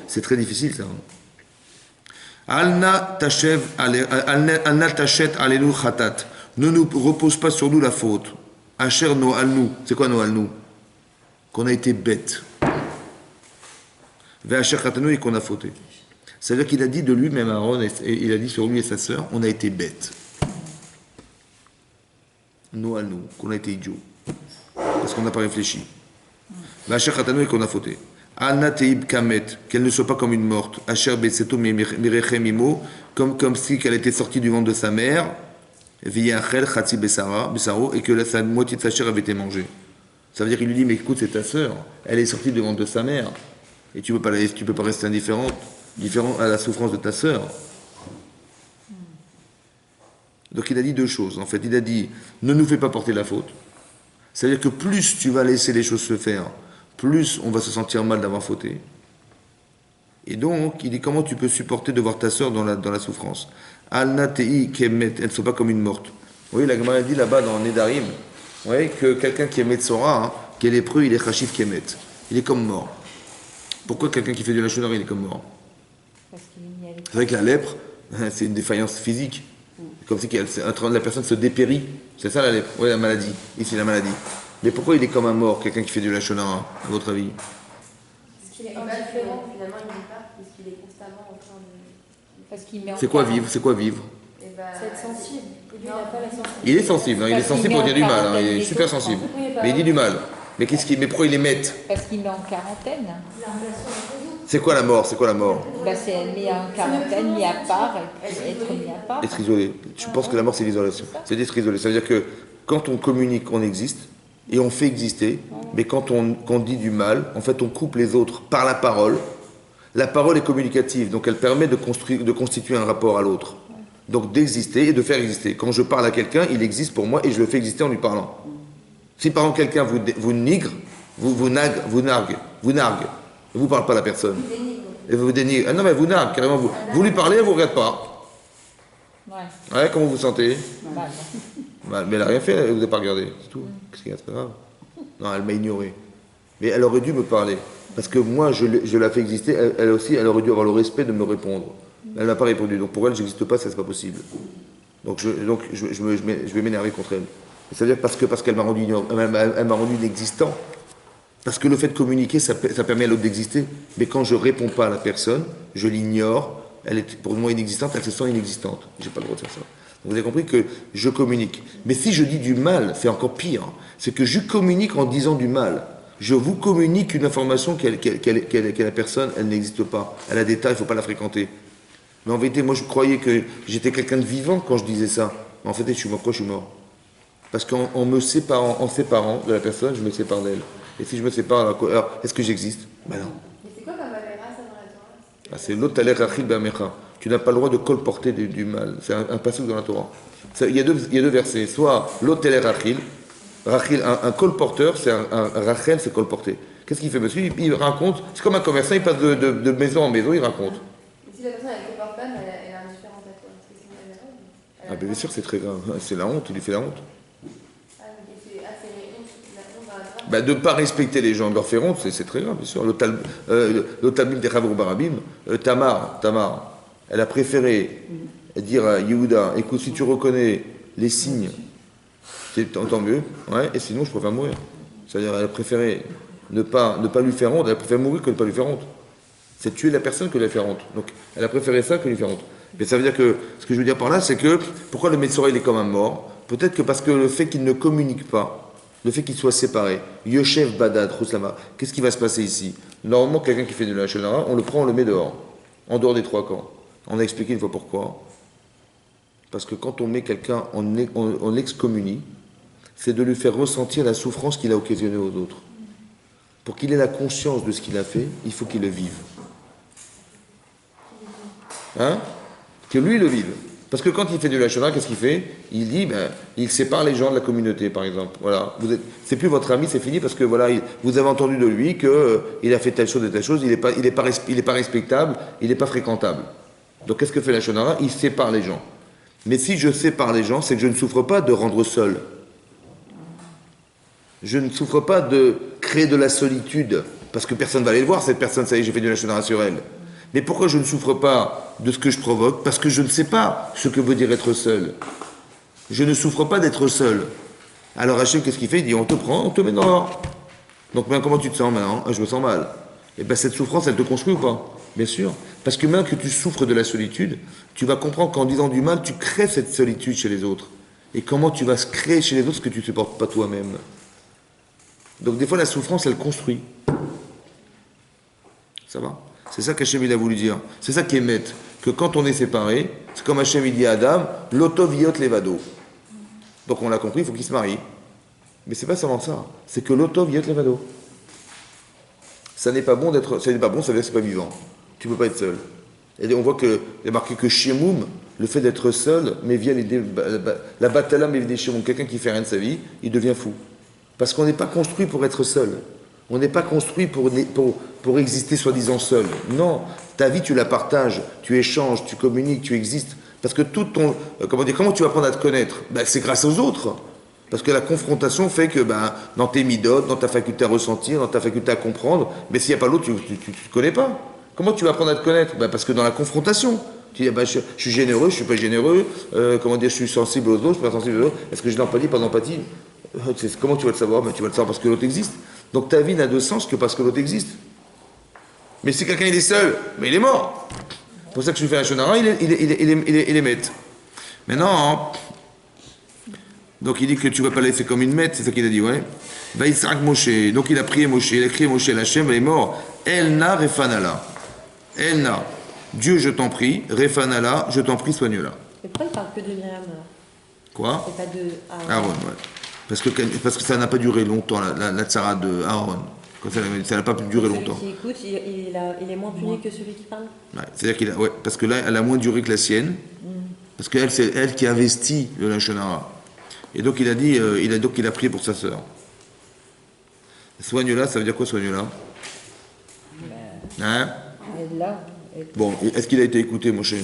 C'est très difficile ça. Alna tachet alenu chatat. Ne nous repose pas sur nous la faute. Asher no alnu. C'est quoi no alnu? Qu'on a été bête. Ve asher chatanu et qu'on a fauté. C'est-à-dire qu'il a dit de lui-même Aaron, et il a dit sur lui et sa sœur, on a été bête. Nous à nous, qu'on a été idiots. Parce qu'on n'a pas réfléchi. Asher chatanu et qu'on a fauté. Alna teib kamet, qu'elle ne soit pas comme une morte. Asher betseto mirechem imo, comme si qu'elle était sortie du ventre de sa mère. Viyachel chatzi besaro, et que la moitié de sa chair avait été mangée. Ça veut dire qu'il lui dit, mais écoute, c'est ta sœur. Elle est sortie du ventre de sa mère. Et tu peux pas rester différent à la souffrance de ta sœur. Donc il a dit deux choses. En fait, il a dit, ne nous fais pas porter la faute. C'est-à-dire que plus tu vas laisser les choses se faire, plus on va se sentir mal d'avoir fauté. Et donc, il dit, comment tu peux supporter de voir ta sœur dans la souffrance? Al-Natei Kemet, elle ne soit pas comme une morte. Vous voyez, la Gemara dit là-bas dans Nedarim, vous voyez, que quelqu'un qui est Metzora, qui est lépreux, il est Chashif Kemet. Il est comme mort. Pourquoi quelqu'un qui fait du Lachon Hara, il est comme mort? C'est vrai que la lèpre, c'est une défaillance physique. C'est comme si la personne se dépérit. C'est ça la lèpre. Oui, la maladie. Ici, la maladie. Mais pourquoi il est comme un mort, quelqu'un qui fait du Lachon Hara, à votre avis? Parce qu'il est indifférent, finalement, il n'est pas, parce qu'il est constamment en train de... Parce qu'il met en C'est quoi vivre? C'est quoi vivre? C'est être sensible. Lui, il n'a pas la sensibilité. Il est sensible, il est sensible pour dire du mal, il est super sensible. Mais il dit du mal. Mais pourquoi il les met? Parce qu'il met en quarantaine. C'est quoi la mort? C'est quoi la mort? Ben, c'est être mis en quarantaine, mis à part, et puis être mis à part. Être isolé. Je pense que la mort, c'est l'isolation. C'est d'être isolé. Ça veut dire que quand on communique, on existe, et on fait exister, mais quand on dit du mal, en fait, on coupe les autres par la parole. La parole est communicative, donc elle permet de constituer un rapport à l'autre. Donc d'exister et de faire exister. Quand je parle à quelqu'un, il existe pour moi et je le fais exister en lui parlant. Si par exemple quelqu'un vous nigre, vous nargue, vous ne parlez pas à la personne. Et vous dénigrez. Ah non, mais vous nargue, carrément. Vous lui parlez, elle ne vous regarde pas. Ouais, comment vous vous sentez? Mais elle n'a rien fait, elle ne vous a pas regardé. C'est tout. Qu'est-ce qu'il y a? C'est pas grave. Non, elle m'a ignoré. Mais elle aurait dû me parler. Parce que moi, je la fais exister, elle aussi, elle aurait dû avoir le respect de me répondre. Elle ne m'a pas répondu. Donc pour elle, je n'existe pas, ça, c'est pas possible. Donc je vais m'énerver contre elle. C'est-à-dire parce qu'elle m'a rendu inexistant. Parce que le fait de communiquer, ça permet à l'autre d'exister. Mais quand je ne réponds pas à la personne, je l'ignore, elle est pour moi inexistante, elle se sent inexistante. Je n'ai pas le droit de faire ça. Donc vous avez compris que je communique. Mais si je dis du mal, c'est encore pire. C'est que je communique en disant du mal. Je vous communique une information qu'elle la personne, elle n'existe pas. Elle a des tas, il ne faut pas la fréquenter. Mais en vérité, moi je croyais que j'étais quelqu'un de vivant quand je disais ça. Mais en fait, je suis mort. Pourquoi je suis mort? Parce qu'en séparant de la personne, je me sépare d'elle. Et si je me sépare, alors est-ce que j'existe? Ben non. Mais c'est quoi comme Avera, ça, dans la Torah? C'est l'otaler rachil b'amecha. Tu n'as pas le droit de colporter du mal. C'est un passage dans la Torah. Il y a deux versets. Soit l'otaler rachil, un colporteur, c'est un rachel, c'est colporter. Qu'est-ce qu'il fait, monsieur? Il raconte. C'est comme un commerçant, il passe de maison en maison, il raconte. Mais si la personne elle ne colporte pas, mais elle est indifférente à toi, est-ce que c'est une Avera? Ah, bien sûr, c'est très grave. C'est la honte, il lui fait la honte. Ben, de ne pas respecter les gens, de leur faire honte, c'est très grave, bien sûr. Le Talmud des Chavur Barabim, Tamar, elle a préféré dire à Yehuda, écoute, si tu reconnais les signes, tant mieux, ouais, et sinon je préfère mourir. C'est-à-dire, elle a préféré ne pas lui faire honte, elle a préféré mourir que de ne pas lui faire honte. C'est tuer la personne que de lui faire honte. Donc, elle a préféré ça que lui faire honte. Mais ça veut dire que, ce que je veux dire par là, c'est que, pourquoi le Metzora, il est comme un mort? Peut-être que parce que le fait qu'il ne communique pas, le fait qu'il soit séparé, Yoshev Badad, Rouslama, qu'est-ce qui va se passer ici? Normalement, quelqu'un qui fait de la Shonara, on le prend, on le met dehors, en dehors des trois camps. On a expliqué une fois pourquoi. Parce que quand on met quelqu'un en excommunie, c'est de lui faire ressentir la souffrance qu'il a occasionnée aux autres. Pour qu'il ait la conscience de ce qu'il a fait, il faut qu'il le vive. Hein? Que lui le vive. Parce que quand il fait du lachon hara, qu'est-ce qu'il fait? Il dit, il sépare les gens de la communauté, par exemple. Voilà, c'est plus votre ami, c'est fini parce que voilà, vous avez entendu de lui qu'il a fait telle chose et telle chose. Il est pas respectable, il n'est pas fréquentable. Donc qu'est-ce que fait lachon hara? Il sépare les gens. Mais si je sépare les gens, c'est que je ne souffre pas de rendre seul. Je ne souffre pas de créer de la solitude parce que personne ne va aller le voir. Cette personne, ça y est, j'ai fait du lachon hara sur elle. Mais pourquoi je ne souffre pas de ce que je provoque? Parce que je ne sais pas ce que veut dire être seul. Je ne souffre pas d'être seul. Alors Hachem, qu'est-ce qu'il fait? Il dit, on te prend, on te met dehors. Donc comment tu te sens maintenant? Je me sens mal. Et bien cette souffrance, elle te construit ou pas? Bien sûr. Parce que maintenant que tu souffres de la solitude, tu vas comprendre qu'en disant du mal, tu crées cette solitude chez les autres. Et comment tu vas créer chez les autres ce que tu ne supportes pas toi-même. Donc des fois, la souffrance, elle construit. Ça va? C'est ça qu'Hachem il a voulu dire. C'est ça qui est maître. Que quand on est séparé, c'est comme Hachem il dit à Adam, l'auto viot levado. Donc on l'a compris, il faut qu'il se marie. Mais c'est pas seulement ça. C'est que l'auto viot levado. Ça n'est pas bon d'être. Ça n'est pas bon, ça veut dire que c'est pas vivant. Tu peux pas être seul. Et on voit qu'il y a marqué que Shemoum, le fait d'être seul, mais vient l'idée. La batala, mais des Shemoum. Quelqu'un qui fait rien de sa vie, il devient fou. Parce qu'on n'est pas construit pour être seul. On n'est pas construit pour exister soi-disant seul. Non, ta vie tu la partages, tu échanges, tu communiques, tu existes. Parce que tout ton... comment tu vas apprendre à te connaître? C'est grâce aux autres. Parce que la confrontation fait que dans tes midotes, dans ta faculté à ressentir, dans ta faculté à comprendre, mais s'il n'y a pas l'autre, tu ne connais pas. Comment tu vas apprendre à te connaître? Parce que dans la confrontation, tu dis je suis généreux, je ne suis pas généreux, je suis sensible aux autres, je ne suis pas sensible aux autres, est-ce que j'ai de l'empathie, pas d'empathie? Comment tu vas le savoir? Tu vas le savoir parce que l'autre existe. Donc ta vie n'a de sens que parce que l'autre existe. Mais si quelqu'un il est seul, mais il est mort. C'est pour ça que je lui fais un shonara, il est maître. Maintenant, donc il dit que tu ne vas pas laisser comme une maître, c'est ça qu'il a dit, ouais. Vaïsrak Moshe, donc il a prié Moshe, il a crié Moshe, l'Hachem, elle est mort. El na refanala. Elna, Dieu, je t'en prie. Refanala, je t'en prie, soigne-la. Et pourquoi il parle que de Myriam alors? Quoi? Et pas de Aaron? Aaron, ouais. Parce que ça n'a pas duré longtemps, la tsara de Aaron. Ça n'a pas duré longtemps. Celui qui écoute, il est moins puni que celui qui parle? Ouais, c'est-à-dire qu'il a, ouais, parce que là, elle a moins duré que la sienne. Parce qu'elle, c'est elle qui investit le Lachon Hara. Et donc il a dit, il a prié pour sa sœur. Soigne-la, ça veut dire quoi, soigne-la? Hein? Bon, est-ce qu'il a été écouté, Moshe?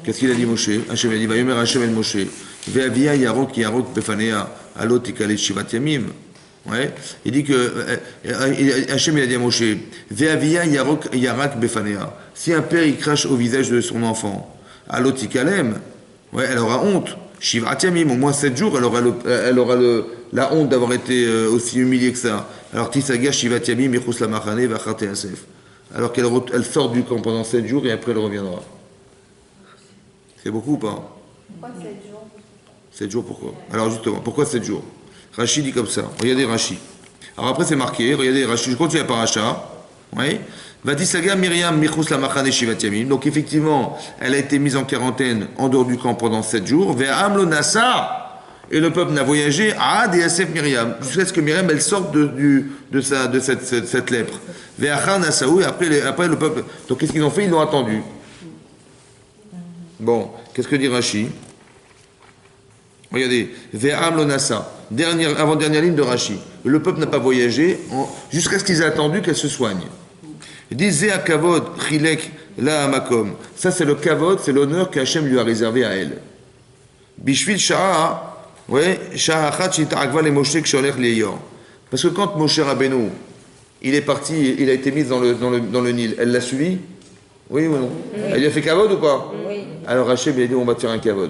Qu'est-ce qu'il a dit, Moshe? Hachem a dit, Vayomer Hachem el Moshe, Ve'avia yarok befanea alot ikalet shivat yamim. Ouais. Il dit que Hachem il a dit à Moshe, Ve'avia yarak befanea. Si un père il crache au visage de son enfant, alot ikalem, ouais, elle aura honte. Shivat yamim, au moins 7 jours, elle aura la honte d'avoir été aussi humiliée que ça. Alors Tisaga shivat yamim yechus la machane v'achate asef. Alors qu'elle sort du camp pendant 7 jours et après elle reviendra. C'est beaucoup ou pas? Pourquoi 7 jours? 7 jours pourquoi? Alors justement, pourquoi 7 jours? Rashi dit comme ça. Regardez Rashi. Alors après c'est marqué, regardez Rashi, je continue la paracha. Oui. Vatisaga Myriam Michus la Machane Shivat Yamim. Donc effectivement, elle a été mise en quarantaine en dehors du camp pendant 7 jours. Ve'am lo nasa. Et le peuple n'a voyagé à Yasef Myriam. Jusqu'à ce que Myriam elle sorte de cette lèpre. Ve'achar nasaou. Et après le peuple. Donc qu'est-ce qu'ils ont fait? Ils l'ont attendu. Bon, qu'est-ce que dit Rashi? Regardez, Ve'am lo nasa. Avant-dernière ligne de Rashi. Le peuple n'a pas voyagé jusqu'à ce qu'ils aient attendu qu'elle se soigne. Disait à Kavod, Chilek, la Makom. Ça, c'est le Kavod, c'est l'honneur qu'Hachem lui a réservé à elle. Bishvil Sha'a, ouais, Sha'achat Shita'akva le Moshe Ksholech Leyor. Parce que quand Moshe Rabbeinu, il est parti, il a été mis dans le Nil, elle l'a suivi? Oui ou non? Oui. Elle lui a fait Kavod ou pas? Oui. Alors Hachem, il a dit, on va faire un Kavod.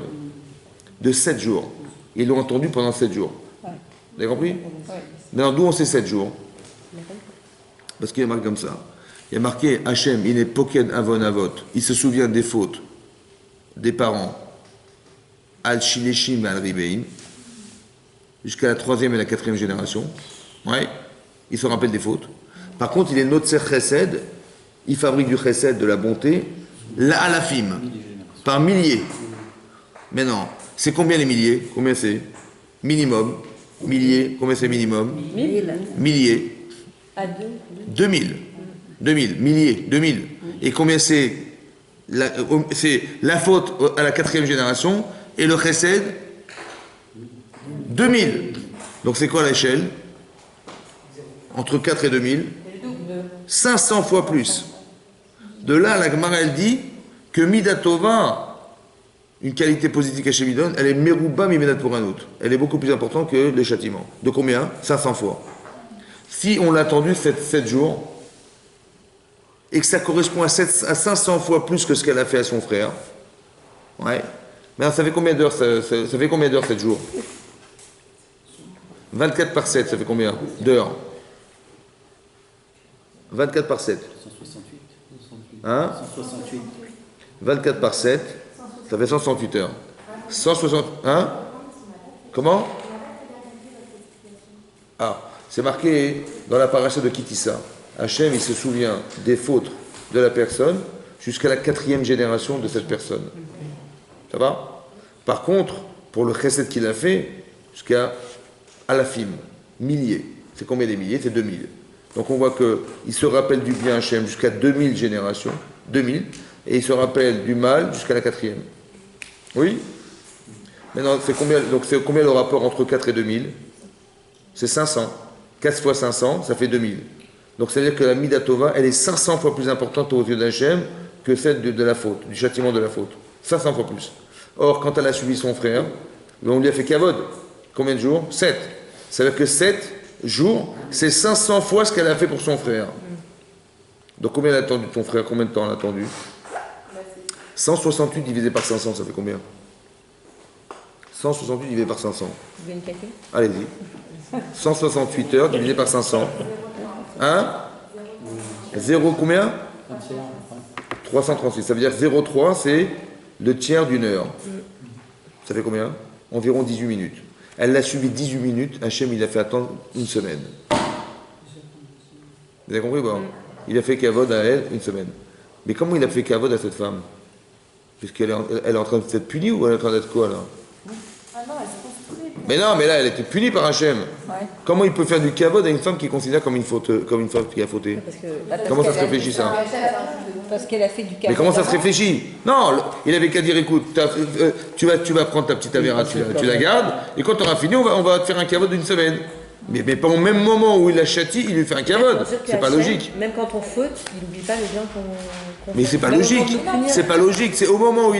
De 7 jours. Ils l'ont entendu pendant 7 jours. Ouais. Vous avez compris? Oui. Maintenant, d'où on sait 7 jours? Parce qu'il y a marqué comme ça. Il y a marqué Hachem, il est poked avon avot. Il se souvient des fautes des parents. Al shileshim al ribein. Jusqu'à la 3e et la 4e génération. Ouais. Il se rappelle des fautes. Par contre, il est notzer chesed. Il fabrique du chesed, de la bonté. La alafim. Par milliers. Mais non. C'est combien les milliers? Combien c'est? Minimum. Milliers. Combien c'est minimum? Milliers. À 2000. 2000, milliers, 2000. Et combien c'est la faute à la 4e génération et le chesed 2000. Donc c'est quoi l'échelle? Entre 4 et 2000 500 fois plus. De là, la Gemara elle dit que Midatova, une qualité positive qu'Hachem lui donne, elle est Merouba Mimedat pour un autre. Elle est beaucoup plus importante que les châtiments. De combien? 500 fois. Si on l'a attendu 7 jours, et que ça correspond à 500 fois plus que ce qu'elle a fait à son frère, ouais. Mais alors, ça fait combien d'heures ça fait combien d'heures 7 jours? 24 par 7, ça fait combien d'heures? 24 par 7. 168. Hein? 168. 24 par 7, ça fait 168 heures. 160. Hein? Comment? Ah, c'est marqué dans la paracha de Kitissa. Hachem, il se souvient des fautes de la personne jusqu'à la 4e génération de cette personne. Ça va? Par contre, pour le chesed qu'il a fait, jusqu'à alafim, milliers. C'est combien des milliers? C'est 2000. Donc on voit qu'il se rappelle du bien Hachem jusqu'à 2000 générations, 2000, et il se rappelle du mal jusqu'à la 4e. Oui? Maintenant, c'est combien le rapport entre 4 et 2000? C'est 500. 4 fois 500, ça fait 2000. Donc ça veut dire que la Midatova, elle est 500 fois plus importante aux yeux d'Hachem que celle de la faute, du châtiment de la faute. 500 fois plus. Or, quand elle a suivi son frère, on lui a fait Kavod. Combien de jours? 7. Ça veut dire que 7 jours, c'est 500 fois ce qu'elle a fait pour son frère. Donc combien elle a attendu ton frère? Combien de temps elle a attendu? 168 divisé par 500, ça fait combien? 168 divisé par 500. Vous voulez une calcul? Allez-y. 168 heures divisé par 500. Hein? 0 combien? 336. Ça veut dire 0,3, c'est le tiers d'une heure. Ça fait combien? Environ 18 minutes. Elle l'a suivi 18 minutes. Hachem, il a fait attendre une semaine. Vous avez compris ou pas? Il a fait Kavod à elle une semaine. Mais comment il a fait kavod à cette femme? Puisqu'elle elle est en train d'être punie ou elle est en train d'être quoi là? Ah non, elle se construit. Mais non, mais là, elle était punie par Hachem. Ouais. Comment il peut faire du kavod à une femme qui est considérée comme une femme qui a fauté? Comment ça se réfléchit ça? Parce qu'elle a fait du Mais comment ça se réfléchit? Non, il avait qu'à dire, écoute, tu vas prendre ta petite avéra, tu la gardes, et quand tu auras fini, on va te faire un kavod d'une semaine. Mais pas au même moment où il la châtie, il lui fait un kavod. C'est pas logique. Même quand on faute, il n'oublie pas le bien qu'on fait. Mais c'est pas logique. C'est pas logique. C'est au moment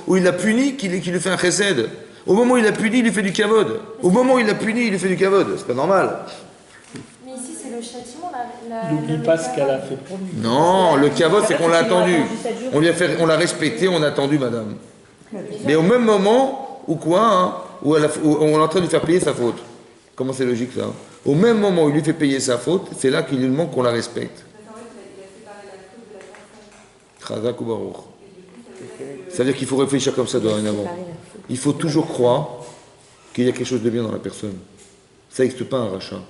où il l'a puni qu'il lui fait un chesed. Au moment où il l'a puni, il lui fait du kavod. Au moment où il l'a puni, il lui fait du kavod. C'est pas normal. Mais ici, c'est le châtiment. N'oublie pas ce qu'elle a fait pour lui. Non, le kavod, c'est qu'on l'a attendu. On l'a respecté, on a attendu, madame. Mais au même moment, ou quoi, hein, où on est en train de lui faire payer sa faute. Comment c'est logique ça? Au même moment où il lui fait payer sa faute, c'est là qu'il lui demande qu'on la respecte. Chazak ou Baruch. C'est-à-dire qu'il faut réfléchir comme ça dorénavant. Il faut toujours croire qu'il y a quelque chose de bien dans la personne. Ça n'existe pas un rachat.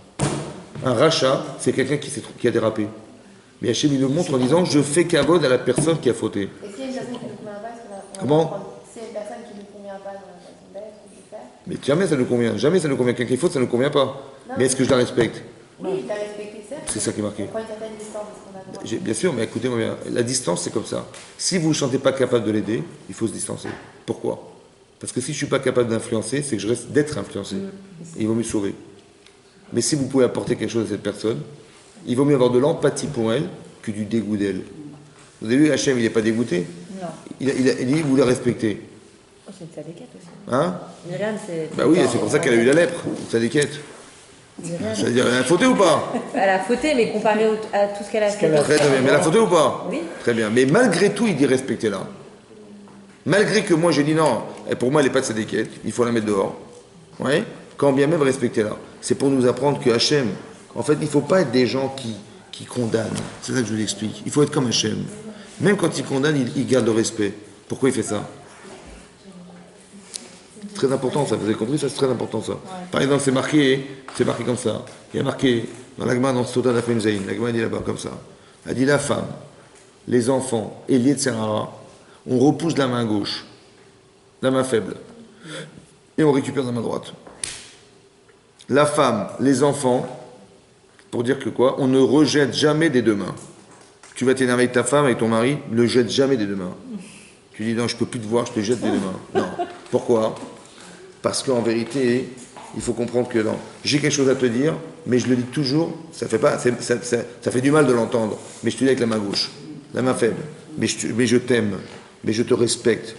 Un rachat, c'est quelqu'un qui a dérapé. Mais Hachem, il le montre en disant, je fais kavod à la personne qui a fauté. Et s'il y a une personne qui ne convient pas, Comment? s'il y a une personne qui ne convient pas dans la façon d'être, ou de faire. Mais jamais ça ne convient. Jamais ça ne convient. Quelqu'un qui faute, ça ne convient pas. Non, mais est-ce que je la respecte? Oui, il t'a respecté, certes. C'est ça qui est marqué. On prend une certaine distance de ce qu'on a le droit. Bien sûr, mais écoutez-moi bien. La distance, c'est comme ça. Si vous ne vous sentez pas capable de l'aider, il faut se distancer. Pourquoi? Parce que si je ne suis pas capable d'influencer, c'est que je reste d'être influencé. Et il vaut mieux sauver. Mais si vous pouvez apporter quelque chose à cette personne, il vaut mieux avoir de l'empathie pour elle que du dégoût d'elle. Vous avez vu, Hachem, il n'est pas dégoûté. Non. Il dit, vous la respectez. Oh, c'est une sadéquette aussi. Hein? Myriam, c'est. Bah oui, c'est pour ça qu'elle a eu la lèpre, sa déquête. Ça veut dire, elle a fauté ou pas? Elle a fauté, mais comparé à tout ce qu'elle a fait. Très bien, mais elle a fauté ou pas? Oui. Très bien, mais malgré tout, il dit respectez-la. Malgré que moi j'ai dit non, et pour moi elle n'est pas de sadéquette, il faut la mettre dehors. Ouais? Quand bien même respectez-la. C'est pour nous apprendre que Hachem, en fait, il ne faut pas être des gens qui condamnent. C'est ça que je vous explique. Il faut être comme Hachem. Même quand il condamne, il garde le respect. Pourquoi il fait ça? C'est très important ça, vous avez compris ça? C'est très important ça. Par exemple, c'est marqué comme ça. Il y a marqué dans l'Agma, dans Sota d'Afem Zayin, l'Agma dit là-bas comme ça. Elle dit la femme, les enfants et l'Yetzerara, on repousse la main gauche, la main faible, et on récupère la main droite. La femme, les enfants, pour dire que quoi? On ne rejette jamais des deux mains. Tu vas t'énerver avec ta femme, avec ton mari, ne le jette jamais des deux mains. Tu dis non, je ne peux plus te voir, je te jette des deux mains. Non. Pourquoi? Parce qu'en vérité, il faut comprendre que non. J'ai quelque chose à te dire, mais je le dis toujours, ça fait du mal de l'entendre, mais je te dis avec la main gauche, la main faible. Mais je t'aime, mais je te respecte.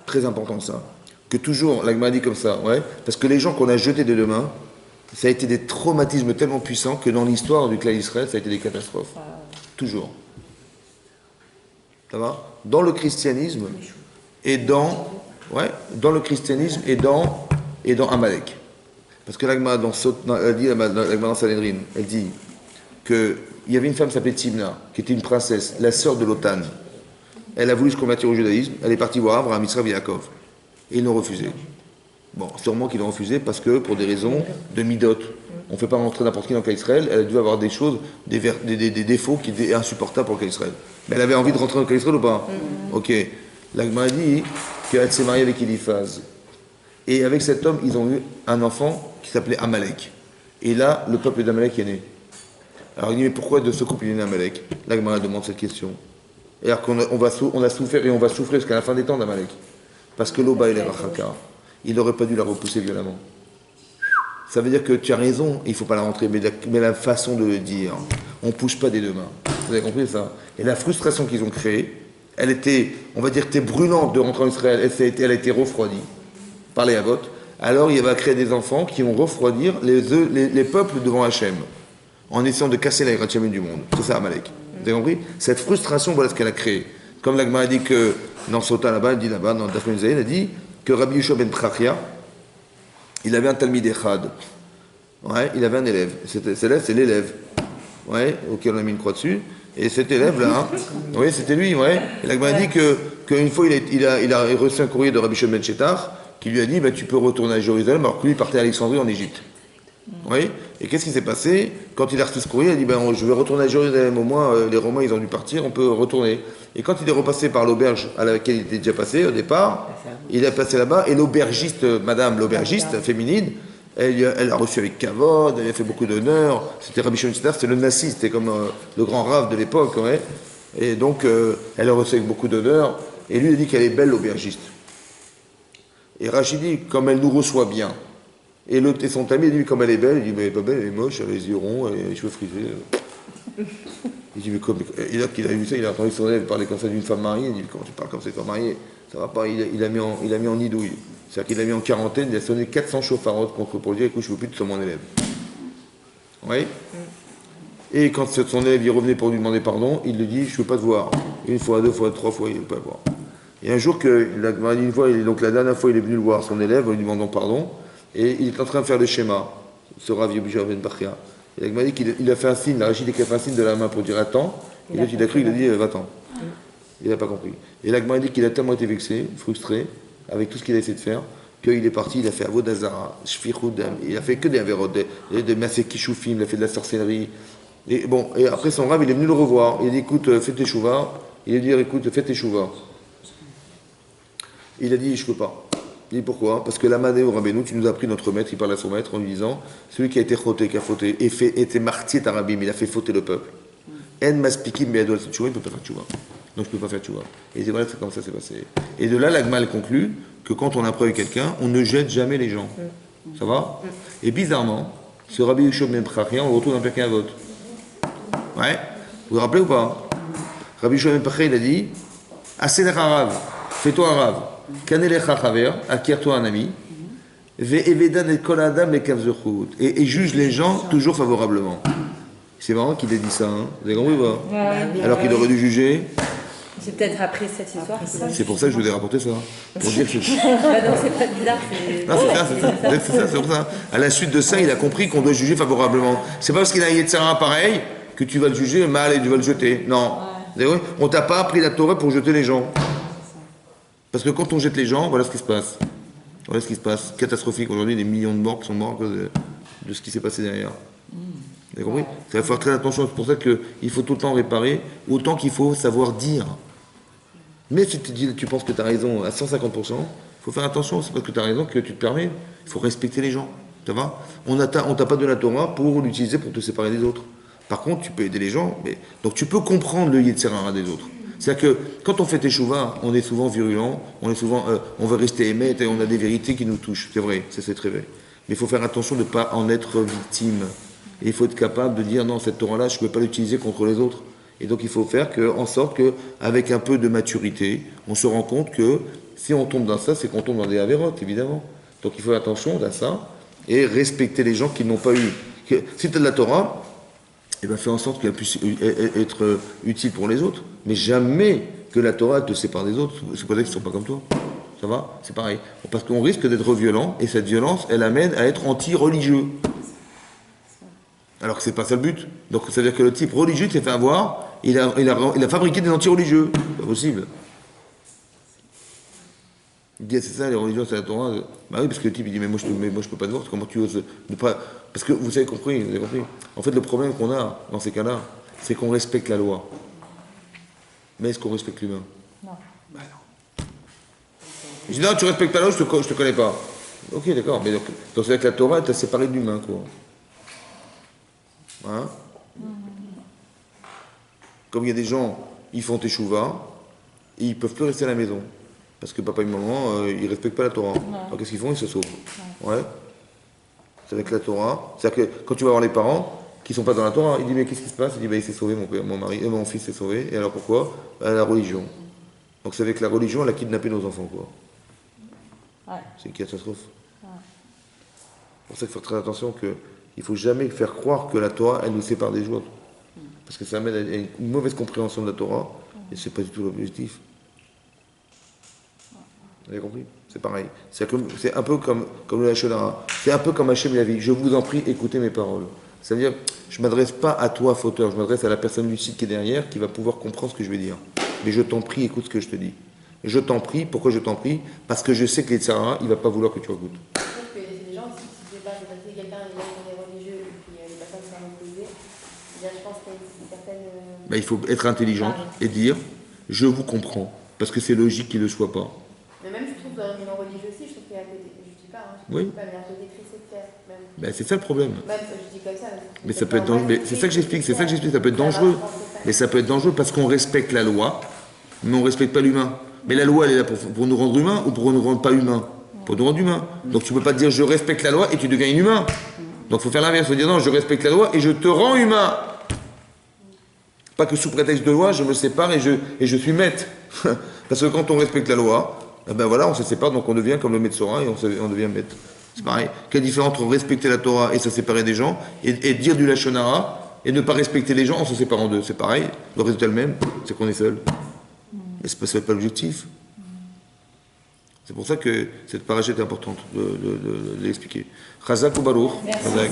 Très important ça. Que toujours, l'Agma dit comme ça, ouais, parce que les gens qu'on a jetés des deux mains, ça a été des traumatismes tellement puissants que dans l'histoire du clan Israël, ça a été des catastrophes. Toujours. Ça va? Dans le christianisme et dans le christianisme et dans Amalek. Parce que l'Agma dans Sanhedrin, elle dit qu'il y avait une femme qui s'appelait Timna, qui était une princesse, la sœur de Lotan. Elle a voulu se convertir au judaïsme, elle est partie voir Abraham, Israël et Yaakov. Et ils l'ont refusé. Bon, sûrement qu'ils l'ont refusé parce que, pour des raisons de midot, on ne fait pas rentrer n'importe qui dans le cas d'Israël, elle a dû avoir des choses, des défauts qui étaient insupportables pour le cas d'Israël. Mais elle avait envie de rentrer dans le cas d'Israël ou pas? Ok. L'Agma dit qu'elle s'est mariée avec Eliphaz. Et avec cet homme, ils ont eu un enfant qui s'appelait Amalek. Et là, le peuple d'Amalek est né. Alors il dit, mais pourquoi de ce couple il est né Amalek? L'Agma demande cette question. Et alors on a souffert et on va souffrir jusqu'à la fin des temps d'Amalek. Parce que l'Oba, il est Rachaka. Il n'aurait pas dû la repousser violemment. Ça veut dire que tu as raison, il ne faut pas la rentrer, mais la façon de le dire, on ne pousse pas des deux mains. Vous avez compris ça? Et la frustration qu'ils ont créée, elle était, on va dire, brûlante de rentrer en Israël, elle a été refroidie par les Havot. Alors il va créer des enfants qui vont refroidir les peuples devant Hachem, en essayant de casser la hiérarchie du monde. C'est ça, Amalek. Vous avez compris? Cette frustration, voilà ce qu'elle a créé. Comme l'Agma a dit que, dans Sota là-bas, elle dit là-bas, dans Dafem Zayin, elle dit que Rabbi Yeshua ben Trachia, il avait un Talmid Echad. Ouais, il avait un élève. C'est l'élève. Ouais, auquel on a mis une croix dessus. Et cet élève-là, oui, c'était lui, ouais. Et l'Agma a dit qu'une fois, il a reçu un courrier de Rabbi Shimon ben Shetach qui lui a dit, tu peux retourner à Jérusalem, alors que lui partait à Alexandrie en Égypte. Oui. Et qu'est-ce qui s'est passé? Quand il a reçu ce courrier, il a dit ben, je vais retourner à Jérusalem. Au moins, les Romains, ils ont dû partir, on peut retourner. Et quand il est repassé par l'auberge à laquelle il était déjà passé au départ, il est passé là-bas. Et l'aubergiste, madame l'aubergiste féminine, elle a reçu avec kavod, elle a fait beaucoup d'honneur. C'était Rabbi Shimon c'était le Nassi, c'était comme le grand rave de l'époque. Ouais. Et donc, elle a reçu avec beaucoup d'honneur. Et lui, il a dit qu'elle est belle, l'aubergiste. Et Rachid dit, comme elle nous reçoit bien. Et l'autre, et son ami, il dit, comme elle est belle, il dit, mais elle est pas belle, elle est moche, elle a les yeux ronds, elle a les cheveux frisés. Il dit, mais comme. Et là, qu'il a vu ça, il a entendu son élève parler comme ça d'une femme mariée. Il dit, comment tu parles comme ça d'une femme mariée? Ça va pas, il a mis en nidouille. C'est-à-dire qu'il a mis en quarantaine, il a sonné 400 chauffarottes pour dire, écoute, je ne veux plus de toi, mon élève. Oui. Et quand son élève y revenait pour lui demander pardon, il lui dit, je ne veux pas te voir. Une fois, deux fois, trois fois, il ne veut pas le voir. Et un jour, donc la dernière fois, il est venu le voir, son élève, en lui demandant pardon. Et il est en train de faire le schéma, ce Rav Yobija Ben Bachia. Il m'a dit qu'il a fait un signe, la Rachid a fait un signe de la main pour dire attends. Et l'autre il a cru, il a dit va-t'en. Il n'a pas compris. Et là, il m'a dit qu'il a tellement été vexé, frustré, avec tout ce qu'il a essayé de faire, qu'il est parti, il a fait Avodazara, Shfichudam, il a fait que des avérotes, de Masek Kishoufim, il a fait de la sorcellerie. Et bon, et après son Rav, il est venu le revoir. Il a dit écoute, fais tes chouvas. Il a dit écoute, fais tes chouvas. Il a dit je peux pas. Il dit pourquoi? Parce que l'Amadé au Rabbeinu, tu nous as pris notre maître, il parle à son maître en lui disant celui qui a été choté, qui a fauté, et était martyr tarabim, il a fait fauter le peuple. En maspikim be'adol tchouva, il ne peut pas faire tchouva. Donc je ne peux pas faire tchouva. Et c'est vrai, c'est comme ça s'est passé. Et de là, l'Agmal conclut que quand on apprend avec quelqu'un, on ne jette jamais les gens. Ça va? Et bizarrement, ce Rabbi Yishov Ben Prachia, on le retrouve dans Pirkei Avot. Ouais? Vous vous rappelez ou pas? Rabbi Yishov Ben Prachia, il a dit Aseler Harav, fais-toi un rave. Kanelecha chaver, acquiert-toi un ami, et juge les gens toujours favorablement. C'est marrant qu'il ait dit ça, hein. Vous avez compris ou pas? Ouais. Alors qu'il aurait dû juger. C'est peut-être après cette histoire. C'est pour ça que je vous ai rapporté ça. Pour dire que c'est... Bah non, c'est pas bizarre. C'est pour ça. À la suite de ça, il a compris qu'on doit juger favorablement. C'est pas parce qu'il a un Yetzirah pareil que tu vas le juger mal et tu vas le jeter. Non. On t'a pas appris la Torah pour jeter les gens. Parce que quand on jette les gens, voilà ce qui se passe. Voilà ce qui se passe. Catastrophique. Aujourd'hui, des millions de morts qui sont morts à cause de ce qui s'est passé derrière. Vous avez compris? Il faut faire très attention. C'est pour ça qu'il faut tout le temps réparer, autant qu'il faut savoir dire. Mais si tu penses que tu as raison à 150%, il faut faire attention. C'est parce que tu as raison que tu te permets. Il faut respecter les gens. Ça va? On t'a pas donné la Torah pour l'utiliser pour te séparer des autres. Par contre, tu peux aider les gens. Donc tu peux comprendre le Yetzirah des autres. C'est-à-dire que quand on fait teshuva, on est souvent virulent, on veut rester émettre et on a des vérités qui nous touchent. C'est vrai, c'est très vrai. Mais il faut faire attention de ne pas en être victime. Et il faut être capable de dire non, cette Torah-là, je ne peux pas l'utiliser contre les autres. Et donc il faut faire en sorte qu'avec un peu de maturité, on se rend compte que si on tombe dans ça, c'est qu'on tombe dans des avérotes, évidemment. Donc il faut faire attention à ça et respecter les gens qui n'ont pas eu. Si tu as de la Torah, eh bien, fais en sorte qu'elle puisse être utile pour les autres. Mais jamais que la Torah te sépare des autres. C'est pour ça qu'ils ne sont pas comme toi. Ça va? C'est pareil. Parce qu'on risque d'être violent, et cette violence, elle amène à être anti-religieux. Alors que c'est pas ça le but. Donc ça veut dire que le type religieux s'est fait avoir, il a fabriqué des anti-religieux. C'est pas possible. Il dit, c'est ça, les religions, c'est la Torah. Bah oui, parce que le type, il dit, mais moi, je peux pas te voir. Comment tu oses ne pas... Parce que vous avez compris. En fait, le problème qu'on a dans ces cas-là, c'est qu'on respecte la loi. Mais est-ce qu'on respecte l'humain? Non. Bah non. Je dis, non, tu respectes pas la loi, je te connais pas. Ok, d'accord. Mais donc c'est avec la Torah, tu as séparé de l'humain, quoi. Hein? Comme il y a des gens, ils font teshuva, et ils peuvent plus rester à la maison. Parce que papa et maman, ils ne respectent pas la Torah. Alors qu'est-ce qu'ils font? Ils se sauvent. Ouais. C'est avec la Torah. C'est-à-dire que quand tu vas voir les parents qui ne sont pas dans la Torah, il dit mais qu'est-ce qui se passe? Il dit il s'est sauvé, mon fils s'est sauvé. Et alors pourquoi? La religion. Donc c'est avec la religion, elle a kidnappé nos enfants, quoi. Ouais. C'est une catastrophe. Ouais. C'est pour ça qu'il faut faire très attention qu'il ne faut jamais faire croire que la Torah, elle nous sépare des autres. Parce que ça amène à une mauvaise compréhension de la Torah, et ce n'est pas du tout l'objectif. Vous avez compris? C'est pareil. C'est un peu comme le Hachonara. C'est un peu comme Hachem la vie. Je vous en prie, écoutez mes paroles. Ça veut dire, je ne m'adresse pas à toi, fauteur, je m'adresse à la personne lucide qui est derrière, qui va pouvoir comprendre ce que je vais dire. Mais je t'en prie, écoute ce que je te dis. Je t'en prie, pourquoi je t'en prie? Parce que je sais que les Tzara, il ne va pas vouloir que tu écoutes. Les gens, si tu ne sais pas, c'est quelqu'un, il a certaines... Ben, il faut être intelligente et dire je vous comprends, parce que c'est logique qu'il ne le soit pas. Mais même, je trouve, dans le milieu religieux aussi, je trouve qu'il y a un côté, je dis pas, hein, je Oui. dis pas, mais il y a un côté très sectaire, même. Ben, c'est ça le problème. Même, je dis comme ça. Mais ça peut être dangereux. Mais c'est ça que j'explique, ça peut être dangereux. Mais ça peut être dangereux parce qu'on respecte la loi, mais on ne respecte pas l'humain. Mais la loi, elle est là pour nous rendre humains ou pour nous rendre pas humains? Pour nous rendre humains. Donc tu ne peux pas te dire je respecte la loi et tu deviens inhumain. Donc il faut faire l'inverse, il faut dire non, je respecte la loi et je te rends humain. Pas que sous prétexte de loi, je me sépare et je suis maître. Parce que quand on respecte la loi, eh ben voilà, on se sépare, donc on devient comme le Metzora et on devient maître. C'est pareil. Quelle différence entre respecter la Torah et se séparer des gens et dire du Lachon Hara et ne pas respecter les gens en se séparant d'eux? C'est pareil. Le résultat est le même, c'est qu'on est seul. Mais ce n'est pas l'objectif. C'est pour ça que cette parachute est importante de l'expliquer. Chazak ou Baruch. Chazak.